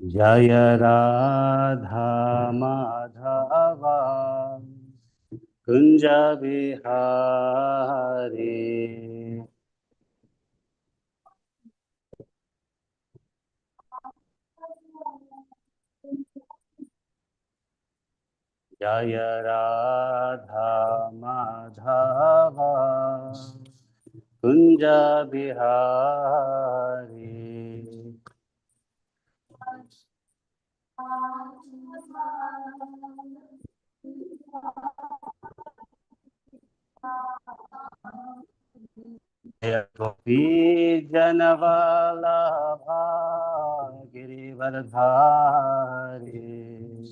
Jaya Radha Madhava Kunja Bihari Jaya Radha Madhava Kunja Bihari Jaya Gopi Janavalabha Girivardhari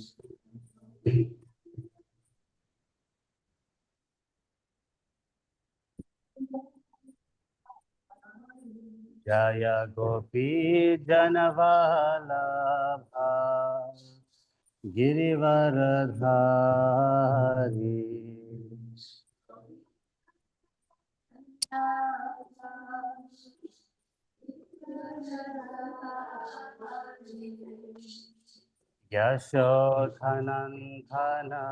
Jaya Gopi Janavalabha Girivardhari Yashodhanandana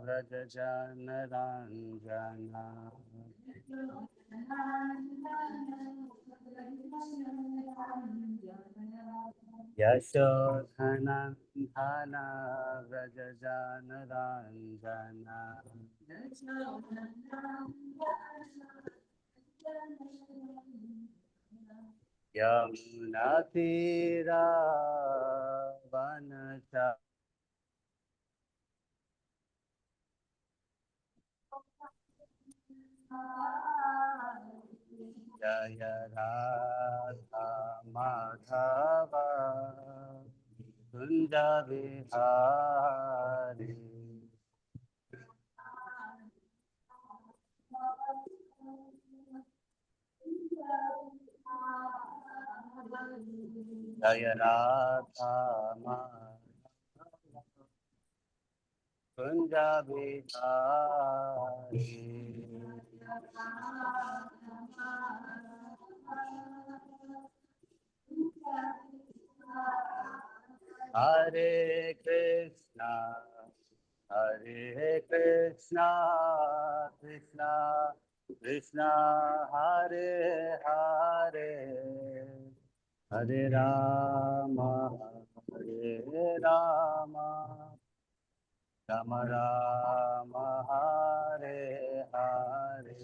Vrajajanaranjana Yashodhanandana Vrajajanaranjana Yamunatira Vanacha Jaya Radha Madhava Kunja Vihari Jaya Radha Madhava Kunja Vihari Hare Krishna, Hare Krishna, Krishna Krishna, Hare Hare, Hare Rama, Hare Rama, Rama Rama, Hare Hare.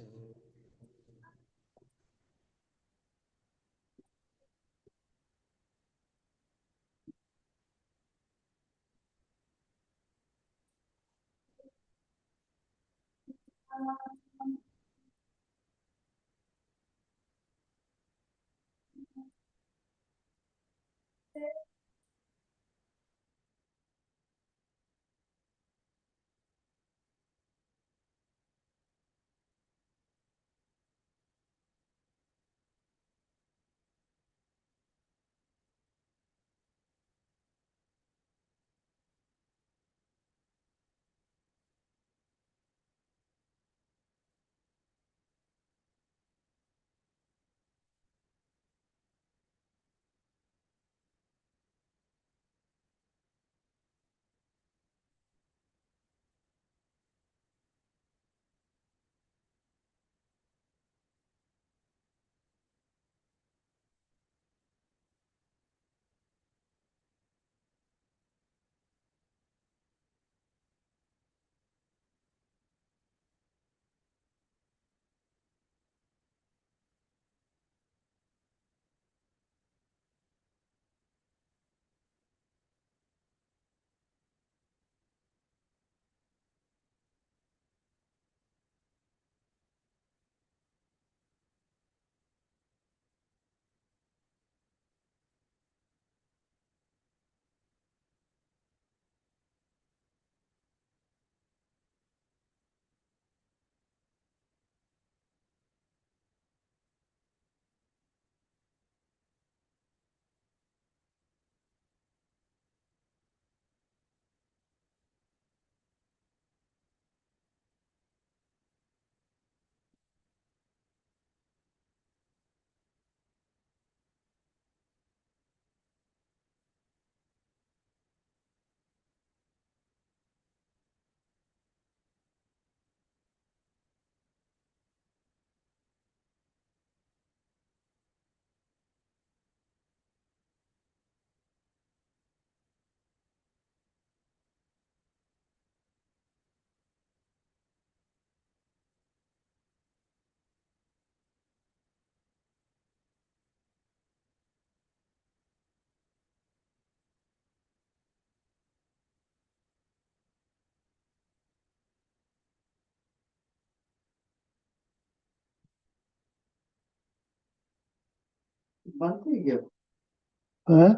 Huh?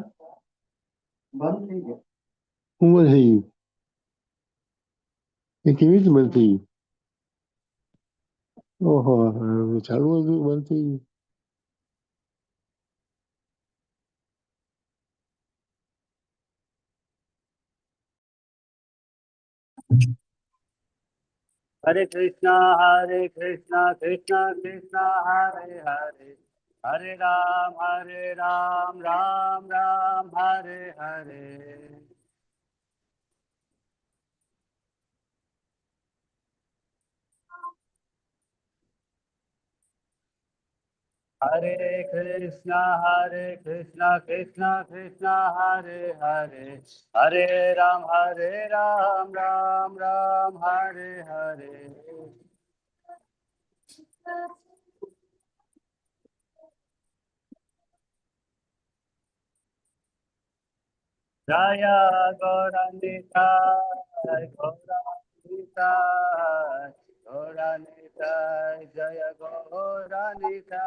Who was he? કેવી રીતે બંધ થઈ? ઓહો, ચાલુ હતું, બંધ થઈ ગયું. Hare Krishna, Krishna Krishna, Hare Hare. Hare Ram, Ram Ram, Hare Hare. Hare Krishna, Krishna Krishna, Hare Hare. Hare Ram, Ram Ram, Hare Hare. Jaya Gaurandita, Gaurandita, Gaurandita, Jaya Gaurandita.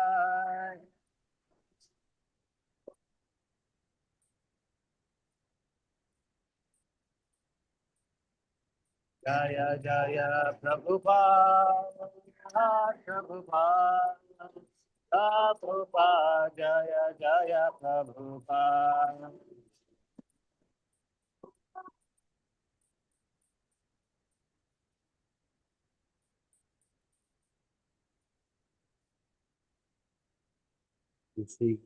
Jaya Jaya Prabhupada, Prabhupada, Prabhupada, Jaya Jaya Prabhupada. See,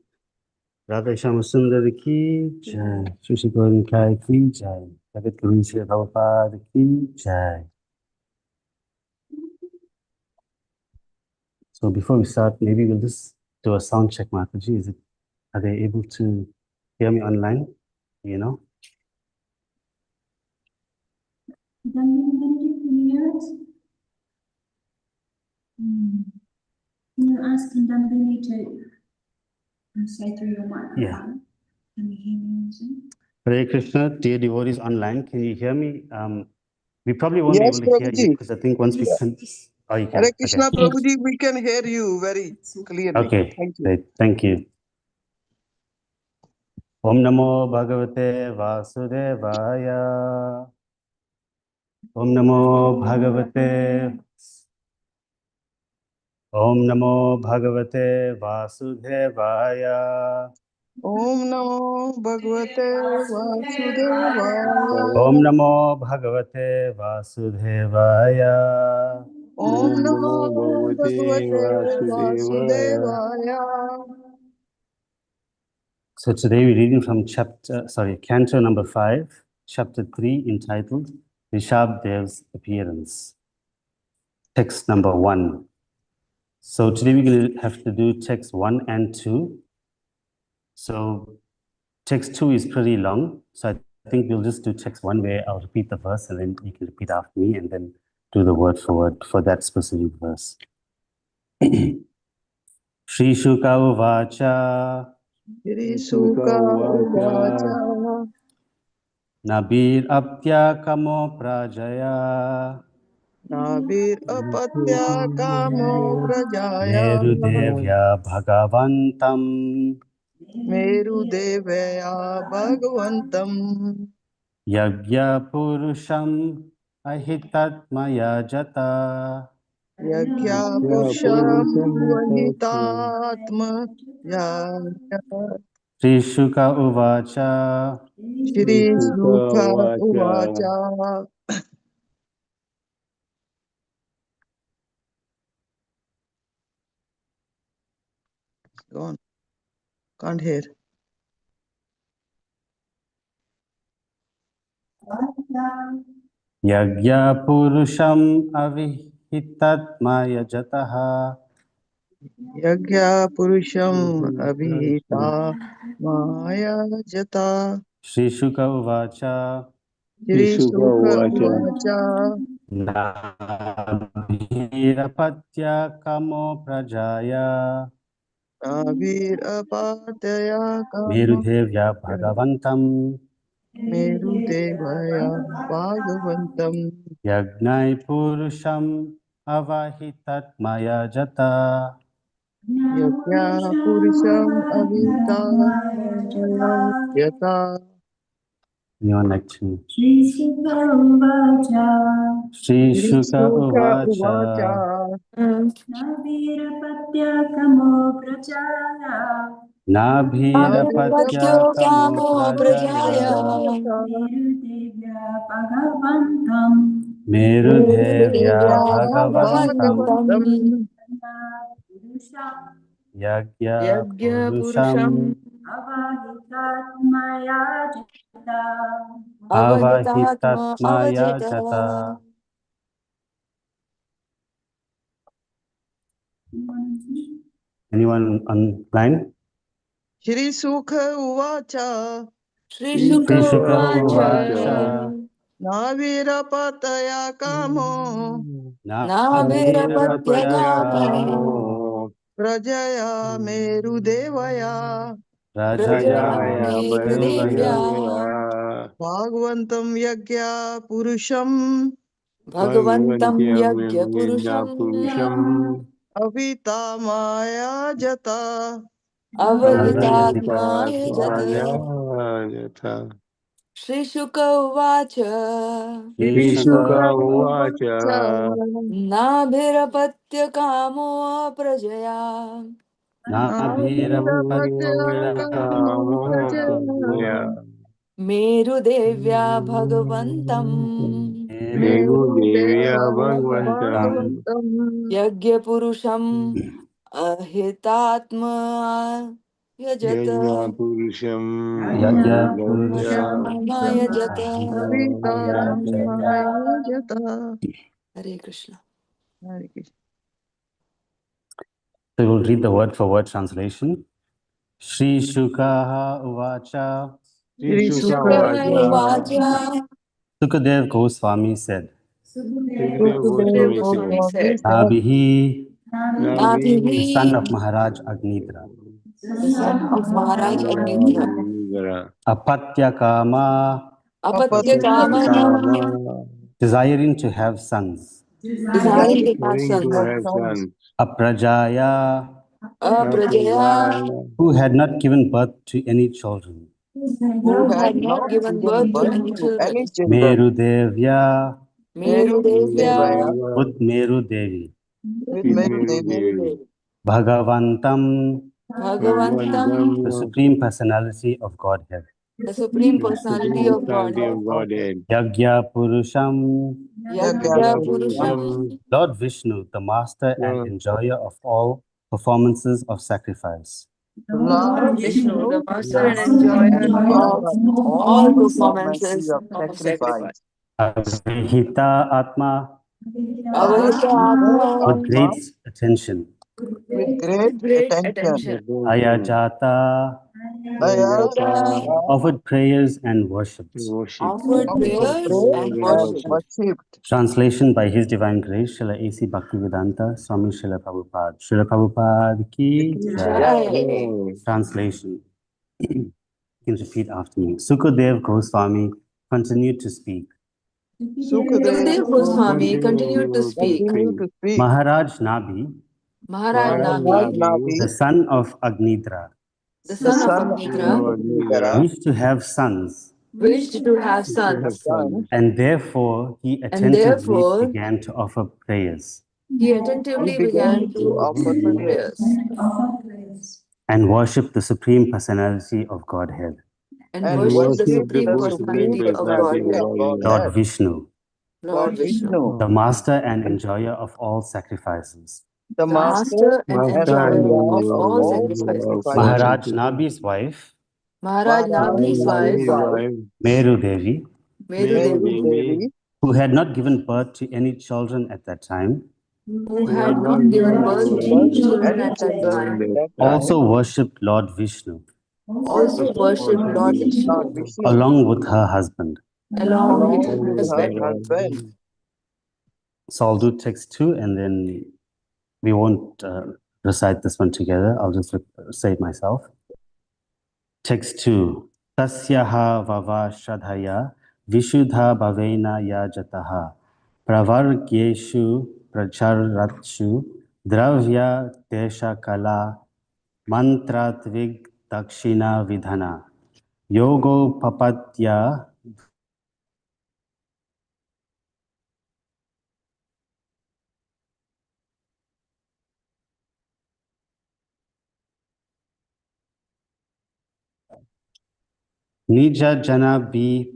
Radha Shama Sundar ki jai, Sushi Gauri Kai ki jai, Jagat Guru Srila Prabhupada ki jai. So before we start, maybe we'll just do a sound check, Mataji. Are they able to hear me online? You know? Can you hear us? Can you ask Dambini to say through your microphone? Yeah. Can you hear me also? Hare Krishna, dear devotees online, can you hear me? We probably won't Yes, be able to hear you Prabhuji. because I think once we can. Oh, you can. Hare Krishna, Okay. Prabhuji, we can hear you very clearly. Okay. Thank you. Great. Thank you. Om Namo Bhagavate Vasudevaya. Om Namo Bhagavate. Om Namo Bhagavate Vasudevaya. Om Namo Bhagavate Vasudevaya. Om Namo Bhagavate Vasudevaya. Om Om Namo Namo Bhagavate Bhagavate Vasudevaya. Vasudevaya. So today we're reading from Canto number 5, chapter 3, entitled Rishabhdev's Appearance. Text number 1. So today we're going to have to do text 1 and 2. So text 2 is pretty long, so I think we'll just do text 1 where I'll repeat the verse and then you can repeat after me and then do the word for word for that specific verse. Shri Shuka Uvacha Shri Shuka Uvacha. Nabir Aptya Kamo Prajaya Nabir Apatya Kamo Prajaya. Meru Devya Bhagavantam Meru Devaya Bhagavantam. Yagya Purusham Ahitatmaya Jata Yagya Purusham Vahitatma Yaya. Shri Shuka Uvacha Shri Sukha Uvacha. Gone. Can't hear. Yagya Purusham Avihitatmaya Jataha Yagya Purusham Abhita Maya Jata. Shri Shuka Uvacha Shri Sukha Uvacha. Nabhirapatya Kamo Prajaya Navir Apataya Kama Merudevya Bhagavantam Meru Devaya Bhagavantam. Yagnai Purusham Avahitatmaya Jata Yagya Purusham Avitam Yata. Anyone like to? Shri Sukha Uvacha Shri Shri Shuka Sukha Uvacha. Uvacha. Navirapatya Kamo Prajaya Nabhirapatya kamo Kamo prajaya. Prajaya Merudevya Bhagavantam Merudevya Merudevya Bhagavatam. Bhagavatam Purusham Yagya Yagya Purusham Purusham Avahitatmaya Jata. Avahitatma Avahitatmaya Avajita. Jata. Anyone online? Shri Sukha Uvacha. Shri Shri Shuka Shri Shuka Sukha Uvacha Uvacha. Uvacha. Navirapataya Kamo Nabhirapatya Nabhirapatya Kamo kamo Prajaya Merudevaya Prajaya prajaya Prajaya Merudevya merudevya. Merudevaya. Bhagavatam Yagya Purusham Bhagavantam Bhagavantyam Yagya Yajna Purusham Purusham. Avitamaya Jata. Avahitatma Avahitatmaya Yajata. Jata. Shri Shuka Uvacha Shri Shri Shuka Sukha Uvacha. Uvacha. Nabhirapatya Kamo Prajaya Navirapatya Nabhirapatya Kamo Nabhirapatya Prajaya Kamo. Merudevya Bhagavantam Merudevya Merudeva Bhagavatam. Bhagavatam Yagya Purusham Ahitatma Yajata Yajna Purusham. Yagya Yajna Purusham Mayajata. Maya Jata. Avitamaya Jata. Hare Krishna. Hare Krishna. So we'll read the word for word translation. Shri Shuka Uvacha. Shri Shri Sukha Shuka Uvacha. Uvacha Sukadev Goswami said, Sukadeva Sukadeva Goswami Goswami said, said, Goswami said, Nabhihi, Nabi, the son Nabhihi, of Maharaj Agnidra, the son of Maharaj Agnitra, Apatya Kama, Apatya Kamana, Apatyakama, desiring to have sons, desiring to have desiring to sons, have sons, Aprajaya, Aprajaya, Aprajaya, who had not given birth to any children, who who had had not not given given birth to birth any to any children, children, Merudevya, Merudevya, Merudevaya, Merudeva, with Merudevi, with with Merudevi, Merudevi, Merudevi, Bhagavantam, Bhagavantam, the Bhagavantam, Supreme Personality of Godhead, the Supreme the Personality Supreme of Personality Godhead, of Godhead, Yagya Purusham, Yagya Yagya Yagya Purusham, Purusham, Purusham, Lord Vishnu, the master and enjoyer of all performances of sacrifice. Lord Lord Vishnu, Vishnu, the master the and enjoyer enjoyer of of all all performances performances of of sacrifice. sacrifice. Avihita Atma, Avahita Avahita with Atma, great Atma, attention. with great with great attention. attention. Attention, Ayajata, Ayajata, Ayajata, offered prayers and worshipped. worship, offered offered prayers praise and and worship. worshipped. Translation by His Divine Grace, Srila A.C. Bhaktivedanta, Swami Srila Prabhupada. Srila Prabhupada ki jai. Jai. Translation. You can repeat after me. Sukadev Goswami continued to speak. Sukadev Sukadev Goswami Goswami continued to continue to speak. continued speak. to speak. Maharaj Nabi, Maharaj Maharaj Nabi, Nabi, the Nabi, son of Agnidra, the the son of son son Agnitra, of of Nidara, Nidara, wished to have sons, wished to have used to have sons, son, sons, and therefore he and attentively therefore began to offer prayers he he attentively began began to to offer offer prayers prayers and worship the Supreme Personality of Godhead, and and and worship the worship worship the Supreme the Supreme Supreme Personality of Personality Personality of Godhead, of Godhead, Lord Godhead, Vishnu, Lord Lord Vishnu, Vishnu, the master and enjoyer of all sacrifices. the the master master and and Master and enjoyer enjoyer of of all all of sacrifices. all sacrifices. Maharaj sacrifices. Nabi's wife, Maharaj Maharaj Nabi's Nabi's wife, Nabi's wife, wife, Meru Devi, Meru Meru Devi, Devi, Devi, who had not given birth to any children at that time, who who had had not not given given birth given to birth any birth to to children any at that children children time, at that that time, also time, worshipped Lord Vishnu also worshipped Lord Lord Vishnu Vishnu, along with her husband. along with her along with along with her husband. her husband. husband. So I'll do text 2 and then we won't recite this one together. I'll just say it myself. Text 2. Tasyaha vava shradhaya vishuddha bhavena yajataha pravargyeshu pracharatshu Dravya Desha Kala Mantra Tvig Dakshina Vidhana Yogo Papatya Nija Jana Bi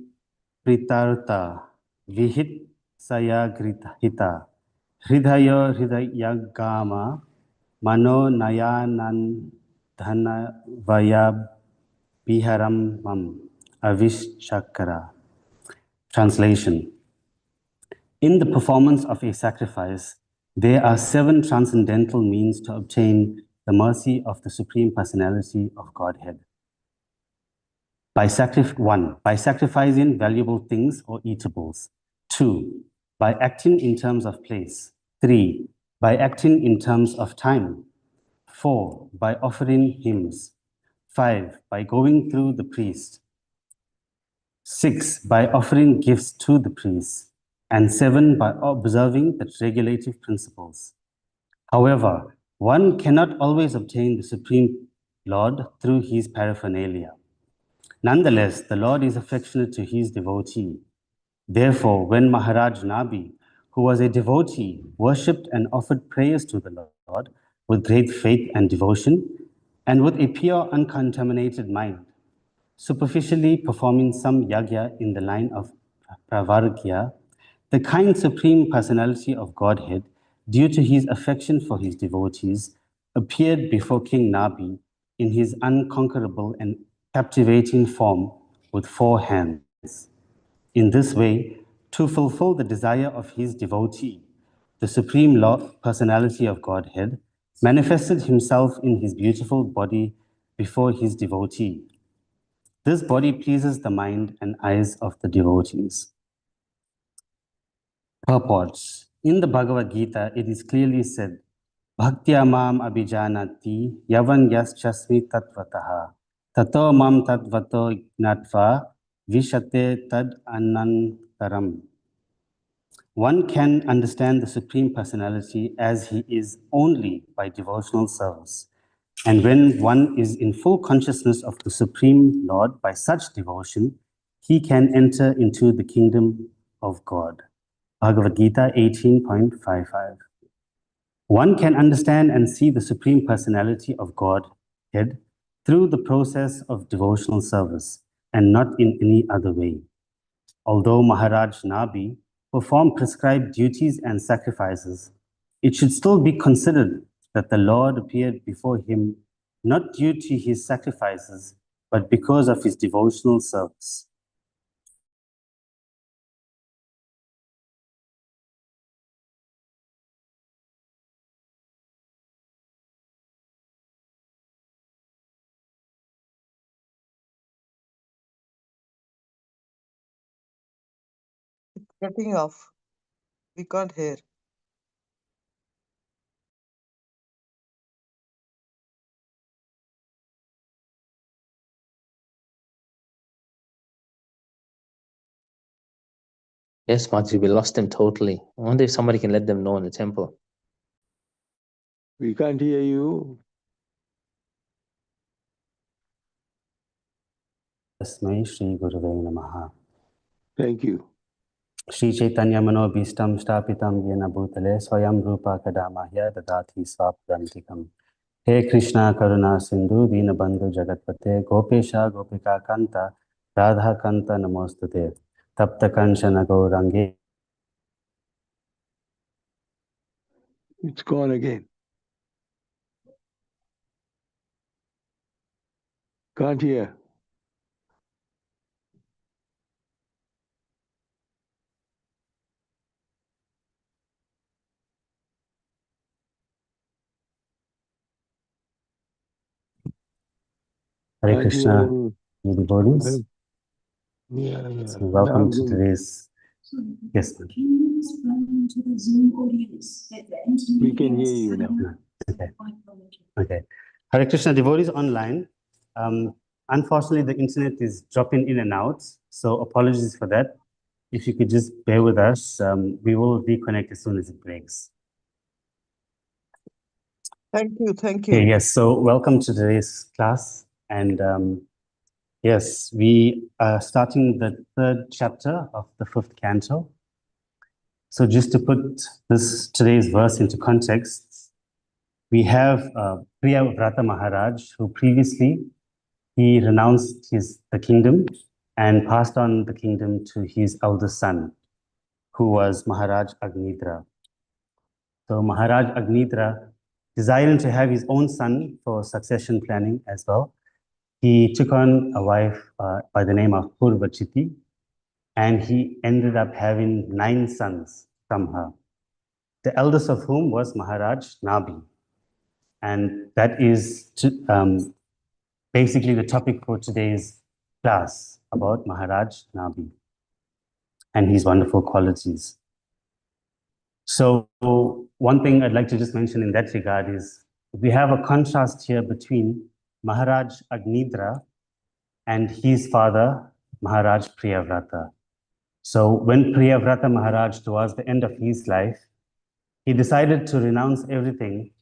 Pritarta Vihit Saya Hita Hridaya Hridayagama Mano Nayanan Dhana Vaya Biharam Mam Avishchakara. Translation. In the performance of a sacrifice, there are 7 transcendental means to obtain the mercy of the Supreme Personality of Godhead. 1. By sacrificing valuable things or eatables. 2. By acting in terms of place. 3. By acting in terms of time. 4. By offering hymns. 5. By going through the priest. 6. By offering gifts to the priest. And 7. By observing the regulative principles. However, one cannot always obtain the Supreme Lord through his paraphernalia. Nonetheless, the Lord is affectionate to his devotee. Therefore, when Maharaj Nabi, who was a devotee, worshipped and offered prayers to the Lord with great faith and devotion, and with a pure, uncontaminated mind, superficially performing some yagya in the line of pravargya, the kind Supreme Personality of Godhead, due to his affection for his devotees, appeared before King Nabi in his unconquerable and captivating form with 4 hands. In this way, to fulfill the desire of his devotee, the Supreme Personality of Godhead manifested himself in his beautiful body before his devotee. This body pleases the mind and eyes of the devotees. Purport. In the Bhagavad Gita, it is clearly said, Bhaktya mam abhijanati yavan yaschasmi tatvataha tato mam tatvato gnatva vishate tad anantaram. One can understand the Supreme Personality as he is only by devotional service. And when one is in full consciousness of the Supreme Lord by such devotion, he can enter into the kingdom of God. Bhagavad Gita 18.55. One can understand and see the Supreme Personality of Godhead through the process of devotional service and not in any other way. Although Maharaj Nabi performed prescribed duties and sacrifices, it should still be considered that the Lord appeared before him not due to his sacrifices, but because of his devotional service. Cutting off. We can't hear. Yes, Mataji, we lost them totally. I wonder if somebody can let them know in the temple. We can't hear you. Tasmai Shri Gurave Namaha. Thank you. Shri Chaitanya Manobhishtam Stapitam Yena Bhutale Swayam Rupa Kadamahya Dadati Swapadantikam. He Krishna Karuna Sindhu Dinabandhu Jagatpate Gopesha Gopika Kanta Radha Kanta Namostute Tapta Kanchana Gaurangi. It's gone again. Can't hear. Hare Can't Krishna, hear. you devotees. Yeah. So welcome to today's. So, Yes, can you explain to the Zoom audience that the internet We can hear is you now. Okay. quite volatile? Okay. Hare Krishna, devotees online. Unfortunately, the internet is dropping in and out, so apologies for that. If you could just bear with us, we will reconnect as soon as it breaks. Thank you. Thank Okay, you. yes, so welcome to today's class. And yes, we are starting the third chapter of the fifth canto. So just to put today's verse into context, we have Priyavrata Maharaj, who previously he renounced the kingdom and passed on the kingdom to his eldest son, who was Maharaj Agnidra. So Maharaj Agnidra, desiring to have his own son for succession planning as well, he took on a wife by the name of Purvachiti, and he ended up having 9 sons from her, the eldest of whom was Maharaj Nabi. And that is basically the topic for today's class, about Maharaj Nabi and his wonderful qualities. So one thing I'd like to just mention in that regard is we have a contrast here between Maharaj Agnidra and his father, Maharaj Priyavrata. So when Priyavrata Maharaj, towards the end of his life, he decided to renounce everything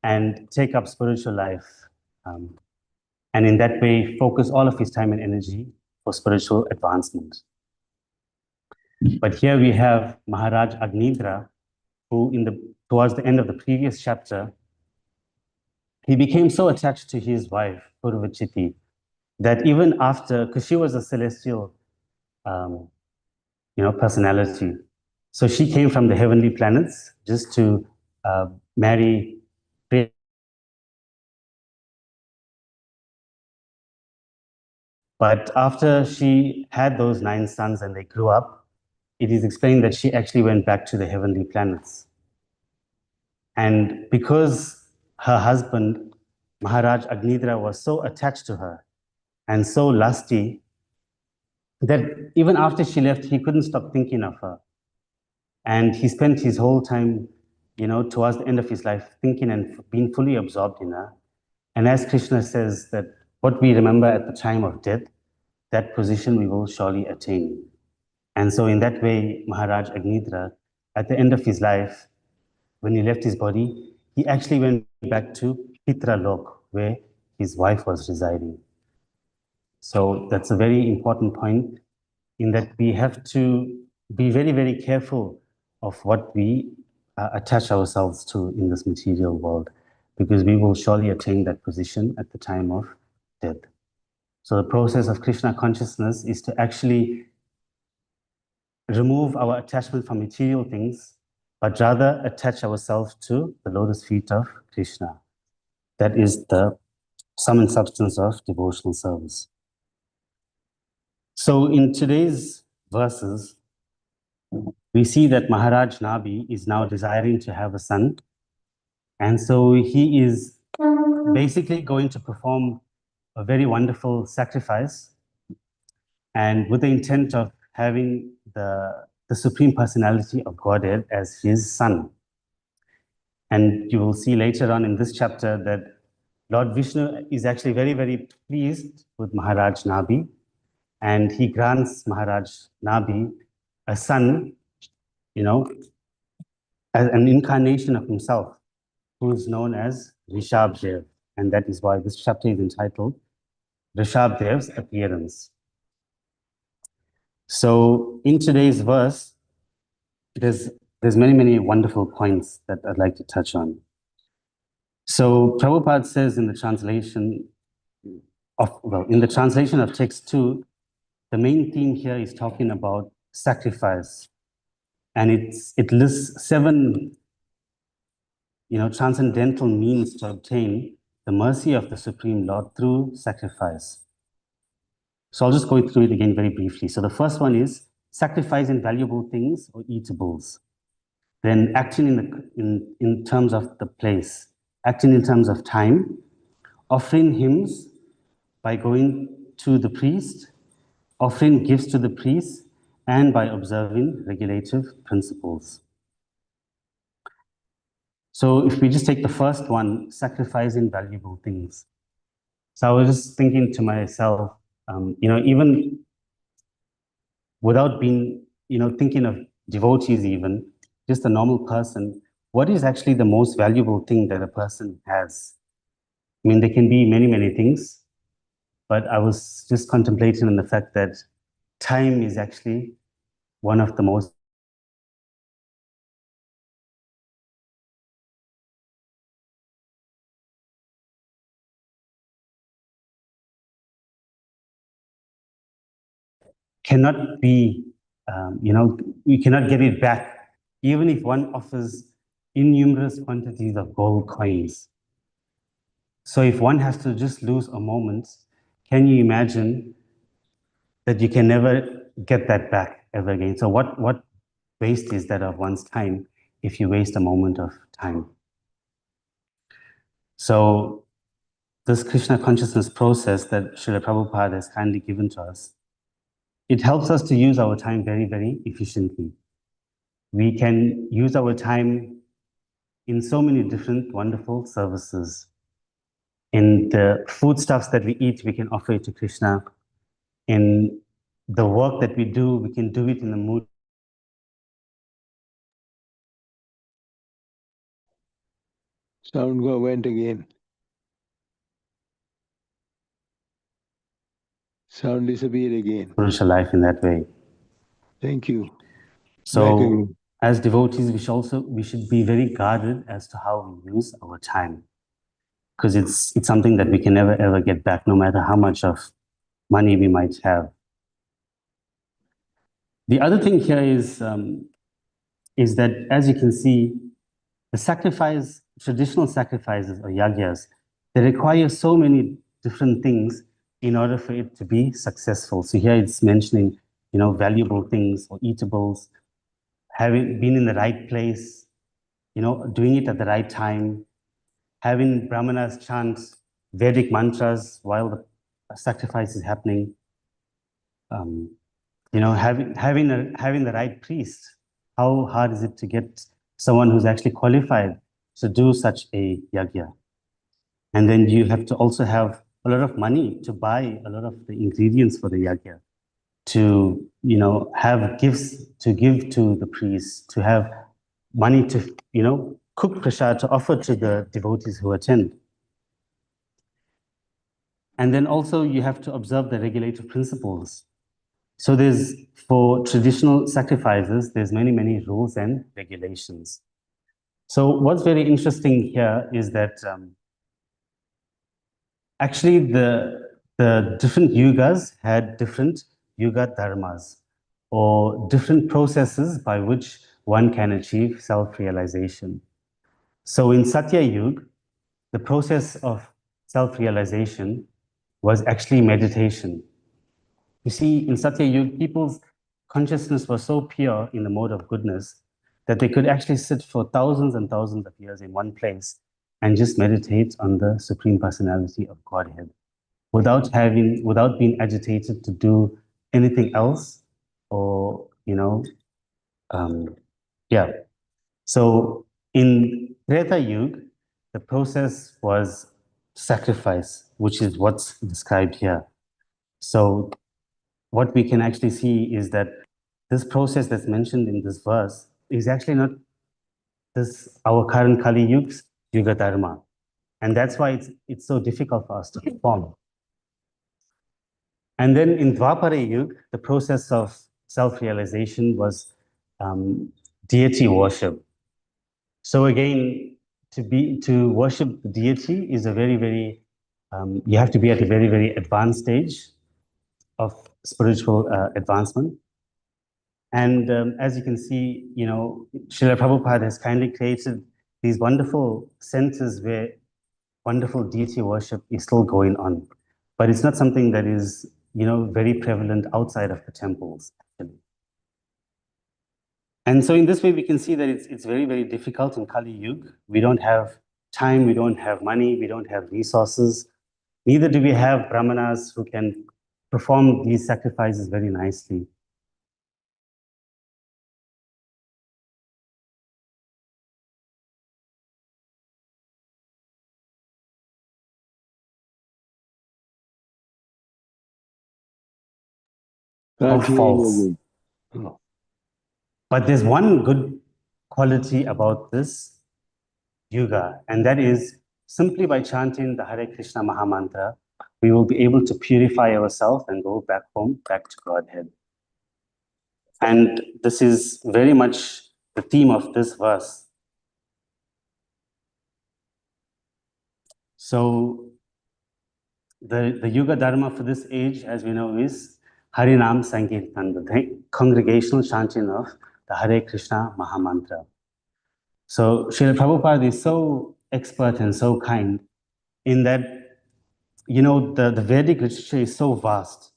and take up spiritual life. And in that way, focus all of his time and energy for spiritual advancement. But here we have Maharaj Agnidra, who towards the end of the previous chapter, he became so attached to his wife, Purvachiti, that even after, because she was a celestial personality, so she came from the heavenly planets just to marry. But after she had those 9 sons and they grew up, it is explained that she actually went back to the heavenly planets. And because her husband, Maharaj Agnidra, was so attached to her and so lusty that even after she left, he couldn't stop thinking of her. And he spent his whole time, towards the end of his life, thinking and being fully absorbed in her. And as Krishna says, that what we remember at the time of death, that position we will surely attain. And so in that way, Maharaj Agnidra, at the end of his life, when he left his body, he actually went back to Pitra Lok, where his wife was residing. So that's a very important point, in that we have to be very, very careful of what we attach ourselves to in this material world, because we will surely attain that position at the time of death. So the process of Krishna consciousness is to actually remove our attachment from material things, but rather attach ourselves to the lotus feet of Krishna. That is the sum and substance of devotional service. So in today's verses, we see that Maharaj Nabi is now desiring to have a son. And so he is basically going to perform a very wonderful sacrifice, and with the intent of having the Supreme Personality of Godhead as his son. And you will see later on in this chapter that Lord Vishnu is actually very, very pleased with Maharaj Nabi, and he grants Maharaj Nabi a son, as an incarnation of himself, who is known as Rishabh-Dev. And that is why this chapter is entitled Rishabh-Dev's Appearance. So in today's verse, there's many, many wonderful points that I'd like to touch on. So Prabhupada says in the translation of text 2, the main theme here is talking about sacrifice. And it lists 7 transcendental means to obtain the mercy of the Supreme Lord through sacrifice. So I'll just go through it again very briefly. So the first one is sacrificing valuable things or eatables. Then acting in terms of the place, acting in terms of time, offering hymns by going to the priest, offering gifts to the priest, and by observing regulative principles. So if we just take the first one, sacrificing valuable things. So I was just thinking to myself, even without being, thinking of devotees even, just a normal person, what is actually the most valuable thing that a person has? I mean, there can be many, many things, but I was just contemplating on the fact that time is actually one of the most cannot be, we cannot get it back, even if one offers innumerable quantities of gold coins. So if one has to just lose a moment, can you imagine that you can never get that back ever again? So what waste is that of one's time if you waste a moment of time? So this Krishna consciousness process that Srila Prabhupada has kindly given to us, it helps us to use our time very, very efficiently. We can use our time in so many different wonderful services. In the foodstuffs that we eat, we can offer it to Krishna. In the work that we do, we can do it in the mood. Sound went again. Sound disappeared again. Spiritual life in that way. Thank you. Back So again. as devotees, we should be very guarded as to how we use our time, because it's something that we can never ever get back, no matter how much of money we might have. The other thing here is that, as you can see, the traditional sacrifices or yagyas, they require so many different things in order for it to be successful. So here it's mentioning, valuable things or eatables, having been in the right place, doing it at the right time, having brahmanas chant Vedic mantras while the sacrifice is happening, having the right priest. How hard is it to get someone who's actually qualified to do such a yagya? And then you have to also have a lot of money to buy a lot of the ingredients for the yagya, to have gifts to give to the priests, to have money to cook prasad to offer to the devotees who attend. And then also you have to observe the regulative principles. So for traditional sacrifices, there's many, many rules and regulations. So what's very interesting here is that actually the different yugas had different yuga dharmas, or different processes by which one can achieve self-realization. So in Satya Yuga, the process of self-realization was actually meditation. You see, in Satya Yuga, people's consciousness was so pure in the mode of goodness that they could actually sit for thousands and thousands of years in one place and just meditate on the Supreme Personality of Godhead without being agitated to do anything else, or So in Treta Yuga, the process was sacrifice, which is what's described here. So what we can actually see is that this process that's mentioned in this verse is actually not our current Kali Yuga's Yuga Dharma. And that's why it's so difficult for us to perform. And then in Dwapara Yuga, the process of self-realization was deity worship. So again, to worship the deity is a very, very, you have to be at a very, very advanced stage of spiritual advancement. And as you can see, Srila Prabhupada has kindly created these wonderful centers where wonderful deity worship is still going on. But it's not something that is, very prevalent outside of the temples, actually. And so in this way, we can see that it's very, very difficult in Kali Yuga. We don't have time, we don't have money, we don't have resources. Neither do we have brahmanas who can perform these sacrifices very nicely. Or false. Oh. But there's one good quality about this yuga, and that is simply by chanting the Hare Krishna Mahamantra, we will be able to purify ourselves and go back home, back to Godhead. And this is very much the theme of this verse. So the Yuga Dharma for this age, as we know, is Harinam Sankirtan, the congregational chanting of the Hare Krishna Mahamantra. So Srila Prabhupada is so expert and so kind in that, you know, the Vedic literature is so vast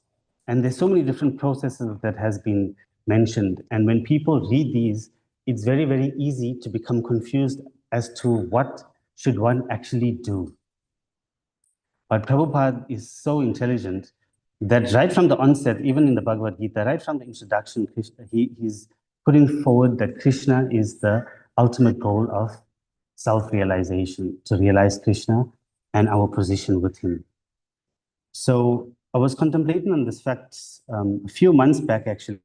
and there's so many different processes that has been mentioned. And when people read these, it's very, very easy to become confused as to what should one actually do. But Prabhupada is so intelligent that right from the onset, even in the Bhagavad Gita, right from the introduction, he's putting forward that Krishna is the ultimate goal of self-realization, to realize Krishna and our position with him. So I was contemplating on this fact a few months back, actually.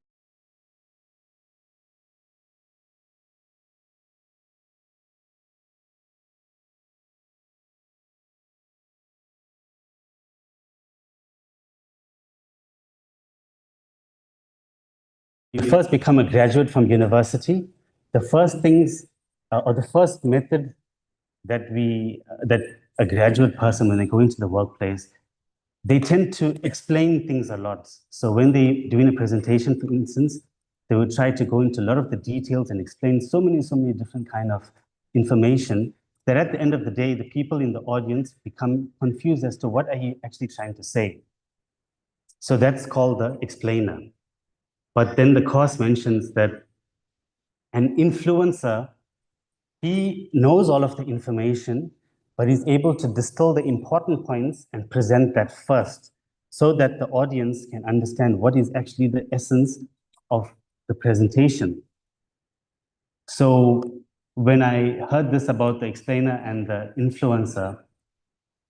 You first become a graduate from university. The first things or the first method that that a graduate person, when they go into the workplace, they tend to explain things a lot. So when they're doing a presentation, for instance, they would try to go into a lot of the details and explain so many different kind of information that at the end of the day, the people in the audience become confused as to what are you actually trying to say. So that's called the explainer. But then the course mentions that an influencer, he knows all of the information, but he's able to distill the important points and present that first so that the audience can understand what is actually the essence of the presentation. So when I heard this about the explainer and the influencer,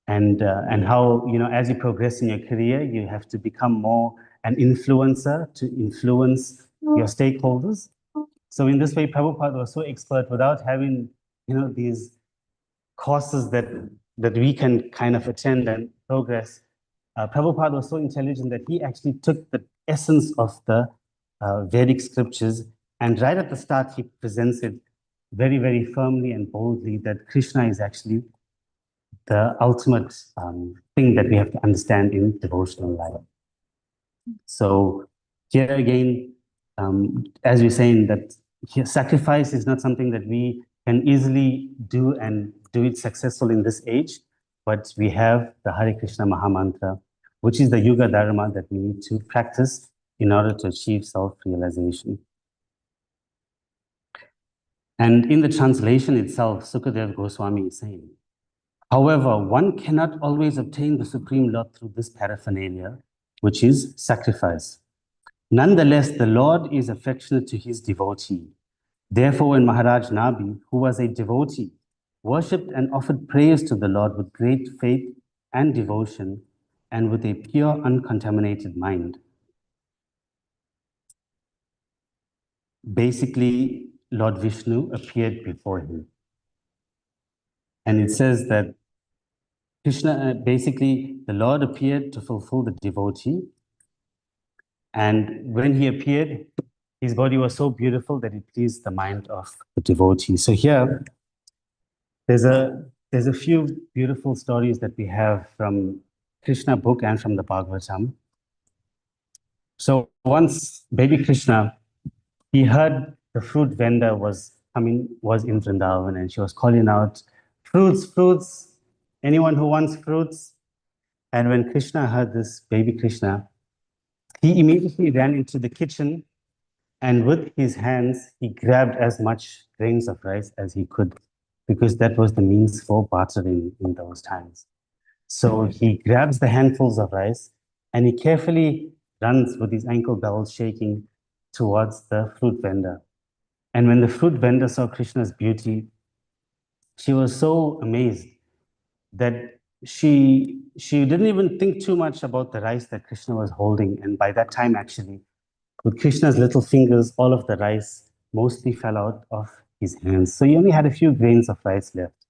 and how, you know, as you progress in your career, you have to become more an influencer to influence your stakeholders. So in this way, Prabhupada was so expert without having, you know, these courses that we can kind of attend and progress. Prabhupada was so intelligent that he actually took the essence of the Vedic scriptures, and right at the start, he presents it very, very firmly and boldly that Krishna is actually the ultimate thing that we have to understand in devotional life. So here again, as we're saying, that sacrifice is not something that we can easily do and do it successful in this age, but we have the Hare Krishna Mahamantra, which is the Yuga Dharma that we need to practice in order to achieve self-realization. And in the translation itself, Sukadeva Goswami is saying, however, one cannot always obtain the Supreme Lord through this paraphernalia, which is sacrifice. Nonetheless, the Lord is affectionate to his devotee. Therefore, when Maharaj Nabi, who was a devotee, worshipped and offered prayers to the Lord with great faith and devotion, and with a pure, uncontaminated mind, basically, Lord Vishnu appeared before him. And it says that Krishna, basically, the Lord appeared to fulfill the devotee. And when he appeared, his body was so beautiful that it pleased the mind of the devotee. So here, there's a few beautiful stories that we have from Krishna book and from the Bhagavatam. So once baby Krishna, he heard the fruit vendor was in Vrindavan, and she was calling out, fruits, fruits, anyone who wants fruits? And when Krishna heard this, baby Krishna, he immediately ran into the kitchen, and with his hands, he grabbed as much grains of rice as he could, because that was the means for bartering in those times. So he grabs the handfuls of rice, and he carefully runs with his ankle bells shaking towards the fruit vendor. And when the fruit vendor saw Krishna's beauty, she was so amazed that she didn't even think too much about the rice that Krishna was holding. And by that time, actually, with Krishna's little fingers, all of the rice mostly fell out of his hands. So he only had a few grains of rice left.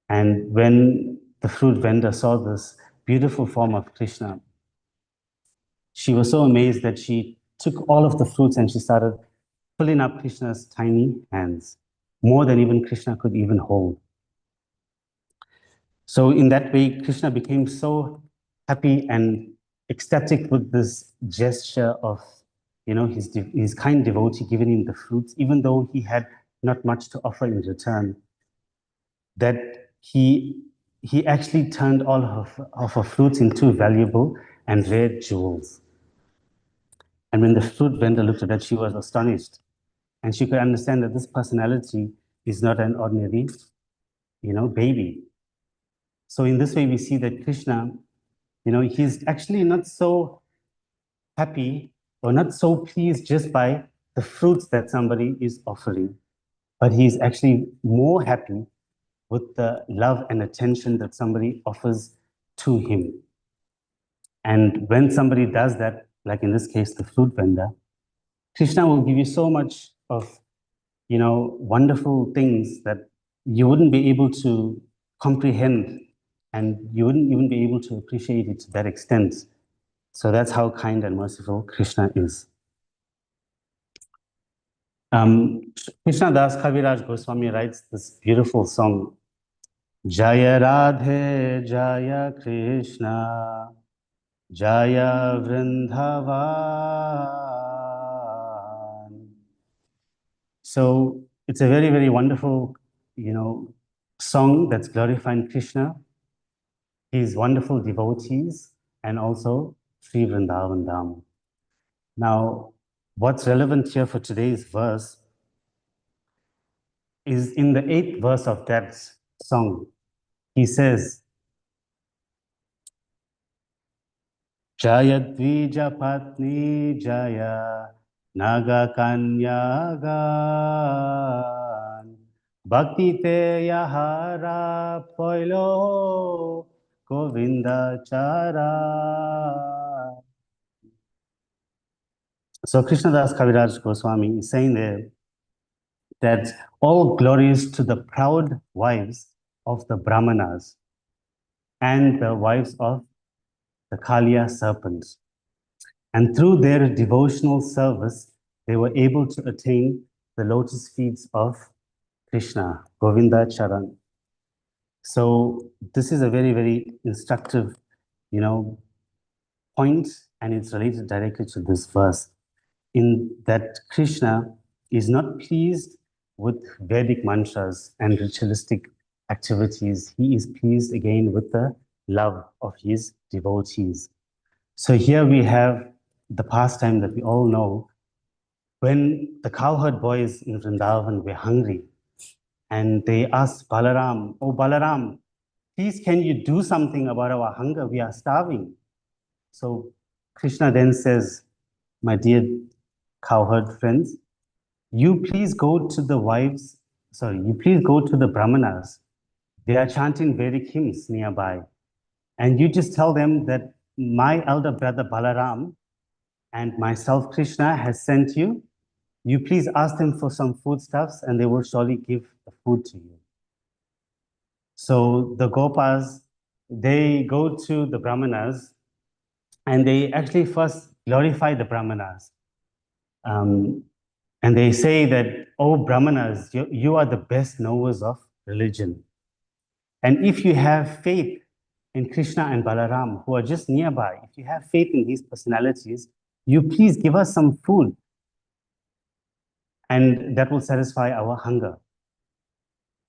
And when the fruit vendor saw this beautiful form of Krishna, she was so amazed that she took all of the fruits and she started filling up Krishna's tiny hands, more than even Krishna could even hold. So in that way, Krishna became so happy and ecstatic with this gesture of, his kind devotee giving him the fruits, even though he had not much to offer in return, that he actually turned all of her fruits into valuable and rare jewels. And when the fruit vendor looked at that, she was astonished. And she could understand that this personality is not an ordinary, baby. So in this way, we see that Krishna, he's actually not so happy or not so pleased just by the fruits that somebody is offering, but he's actually more happy with the love and attention that somebody offers to him. And when somebody does that, like in this case, the fruit vendor, Krishna will give you so much of, wonderful things that you wouldn't be able to comprehend, and you wouldn't even be able to appreciate it to that extent. So that's how kind and merciful Krishna is. Krishna Das Kaviraj Goswami writes this beautiful song, Jaya Radhe Jaya Krishna Jaya Vrindavan. So it's a very, very wonderful, song that's glorifying Krishna, his wonderful devotees, and also Sri Vrindavan Dham. Now, what's relevant here for today's verse is in the 8th verse of that song. He says, Jaya Dvija Patni Jaya Naga Kanyagan Bhakti Te Yahara Poilo Govinda Chara. So Krishnadas Kaviraj Goswami is saying there that all glories to the proud wives of the Brahmanas and the wives of the Kaliya serpents. And through their devotional service, they were able to attain the lotus feet of Krishna, Govinda Charan. So this is a very, very instructive, point, and it's related directly to this verse, in that Krishna is not pleased with Vedic mantras and ritualistic activities. He is pleased again with the love of his devotees. So here we have the pastime that we all know. When the cowherd boys in Vrindavan were hungry, and they asked Balaram, "Oh Balaram, please can you do something about our hunger? We are starving." So Krishna then says, "My dear cowherd friends, you please go to the Brahmanas. They are chanting Vedic hymns nearby. And you just tell them that my elder brother Balaram and myself, Krishna, has sent you. You please ask them for some foodstuffs and they will surely give the food to you." So the Gopas, they go to the Brahmanas and they actually first glorify the Brahmanas. And they say that, "Oh Brahmanas, you are the best knowers of religion. And if you have faith in Krishna and Balaram, who are just nearby, if you have faith in these personalities, you please give us some food. And that will satisfy our hunger."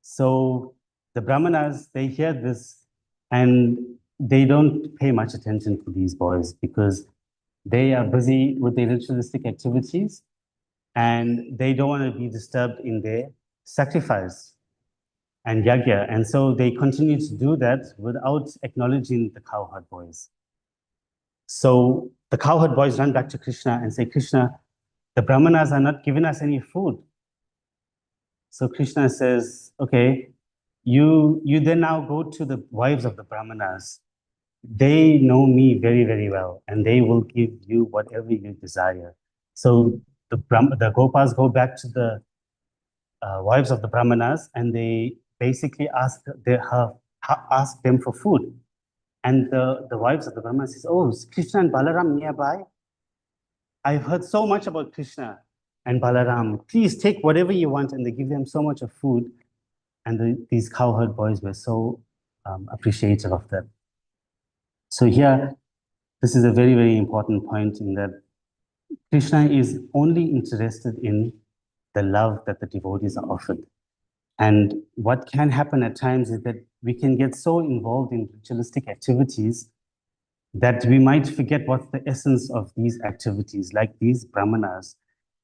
So the Brahmanas, they hear this and they don't pay much attention to these boys because they are busy with their ritualistic activities and they don't want to be disturbed in their sacrifice and yagya. And so they continue to do that without acknowledging the cowherd boys. So the cowherd boys run back to Krishna and say, "Krishna, the Brahmanas are not giving us any food." So Krishna says, "Okay, you then now go to the wives of the Brahmanas. They know me very, very well, and they will give you whatever you desire." So the Gopas go back to the wives of the Brahmanas, and they basically ask them for food. And the wives of the Brahmanas says, oh, is Krishna and Balaram nearby? I've heard so much about Krishna and Balaram. Please take whatever you want. And they give them so much of food. And these cowherd boys were so appreciative of that. So here, this is a very, very important point in that Krishna is only interested in the love that the devotees are offered. And what can happen at times is that we can get so involved in ritualistic activities that we might forget what's the essence of these activities, like these brahmanas.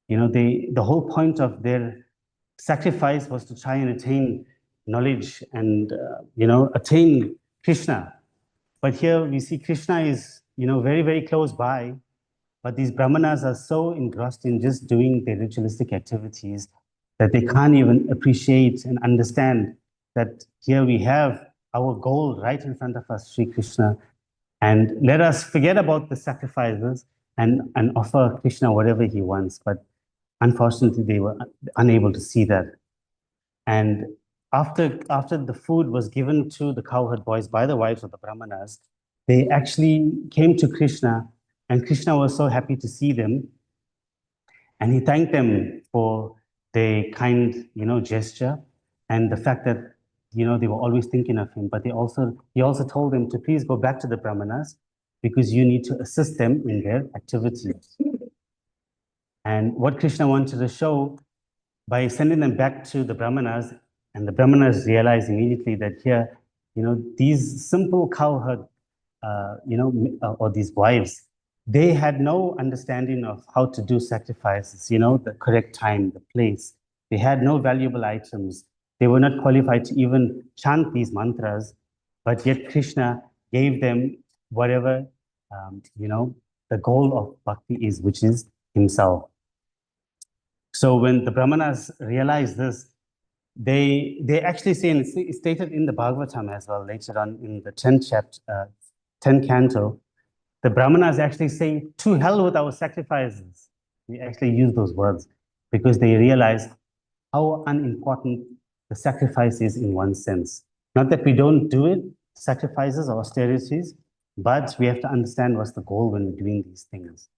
You know, the whole point of their sacrifice was to try and attain knowledge and, attain Krishna. But here we see Krishna is, very, very close by, but these brahmanas are so engrossed in just doing their ritualistic activities that they can't even appreciate and understand that here we have our goal right in front of us, Sri Krishna. And let us forget about the sacrifices and offer Krishna whatever he wants. But unfortunately, they were unable to see that. And after the food was given to the cowherd boys by the wives of the brahmanas, they actually came to Krishna, and Krishna was so happy to see them. And he thanked them for their kind, gesture and the fact that, they were always thinking of him. But he also told them to please go back to the brahmanas because you need to assist them in their activities. And what Krishna wanted to show by sending them back to the brahmanas, and the brahmanas realized immediately that here, these simple cowherd, or these wives, they had no understanding of how to do sacrifices, the correct time, the place. They had no valuable items. They were not qualified to even chant these mantras, but yet Krishna gave them whatever, the goal of bhakti is, which is himself. So when the brahmanas realized this, they actually say, and it's stated in the Bhagavatam as well, later on in the 10th chapter, 10th canto, the brahmanas actually say, to hell with our sacrifices. They actually use those words because they realize how unimportant the sacrifice is in one sense. Not that we don't do it, sacrifices or austerities, but we have to understand what's the goal when we're doing these things.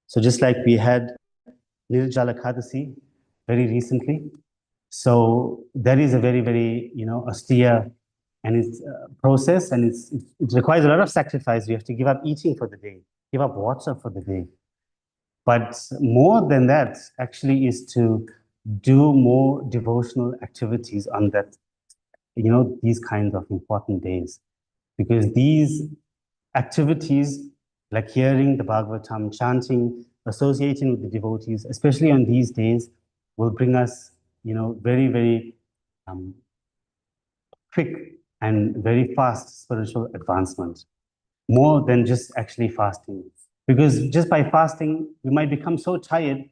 So just like we had Nirjala Ekadasi very recently, so that is a very, very, austere and it's a process, and it requires a lot of sacrifice. We have to give up eating for the day, give up water for the day. But more than that, actually, is to do more devotional activities on that, these kinds of important days. Because these activities, like hearing the Bhagavatam, chanting, associating with the devotees, especially on these days, will bring us, very, very quick and very fast spiritual advancement, more than just actually fasting. Because just by fasting, we might become so tired,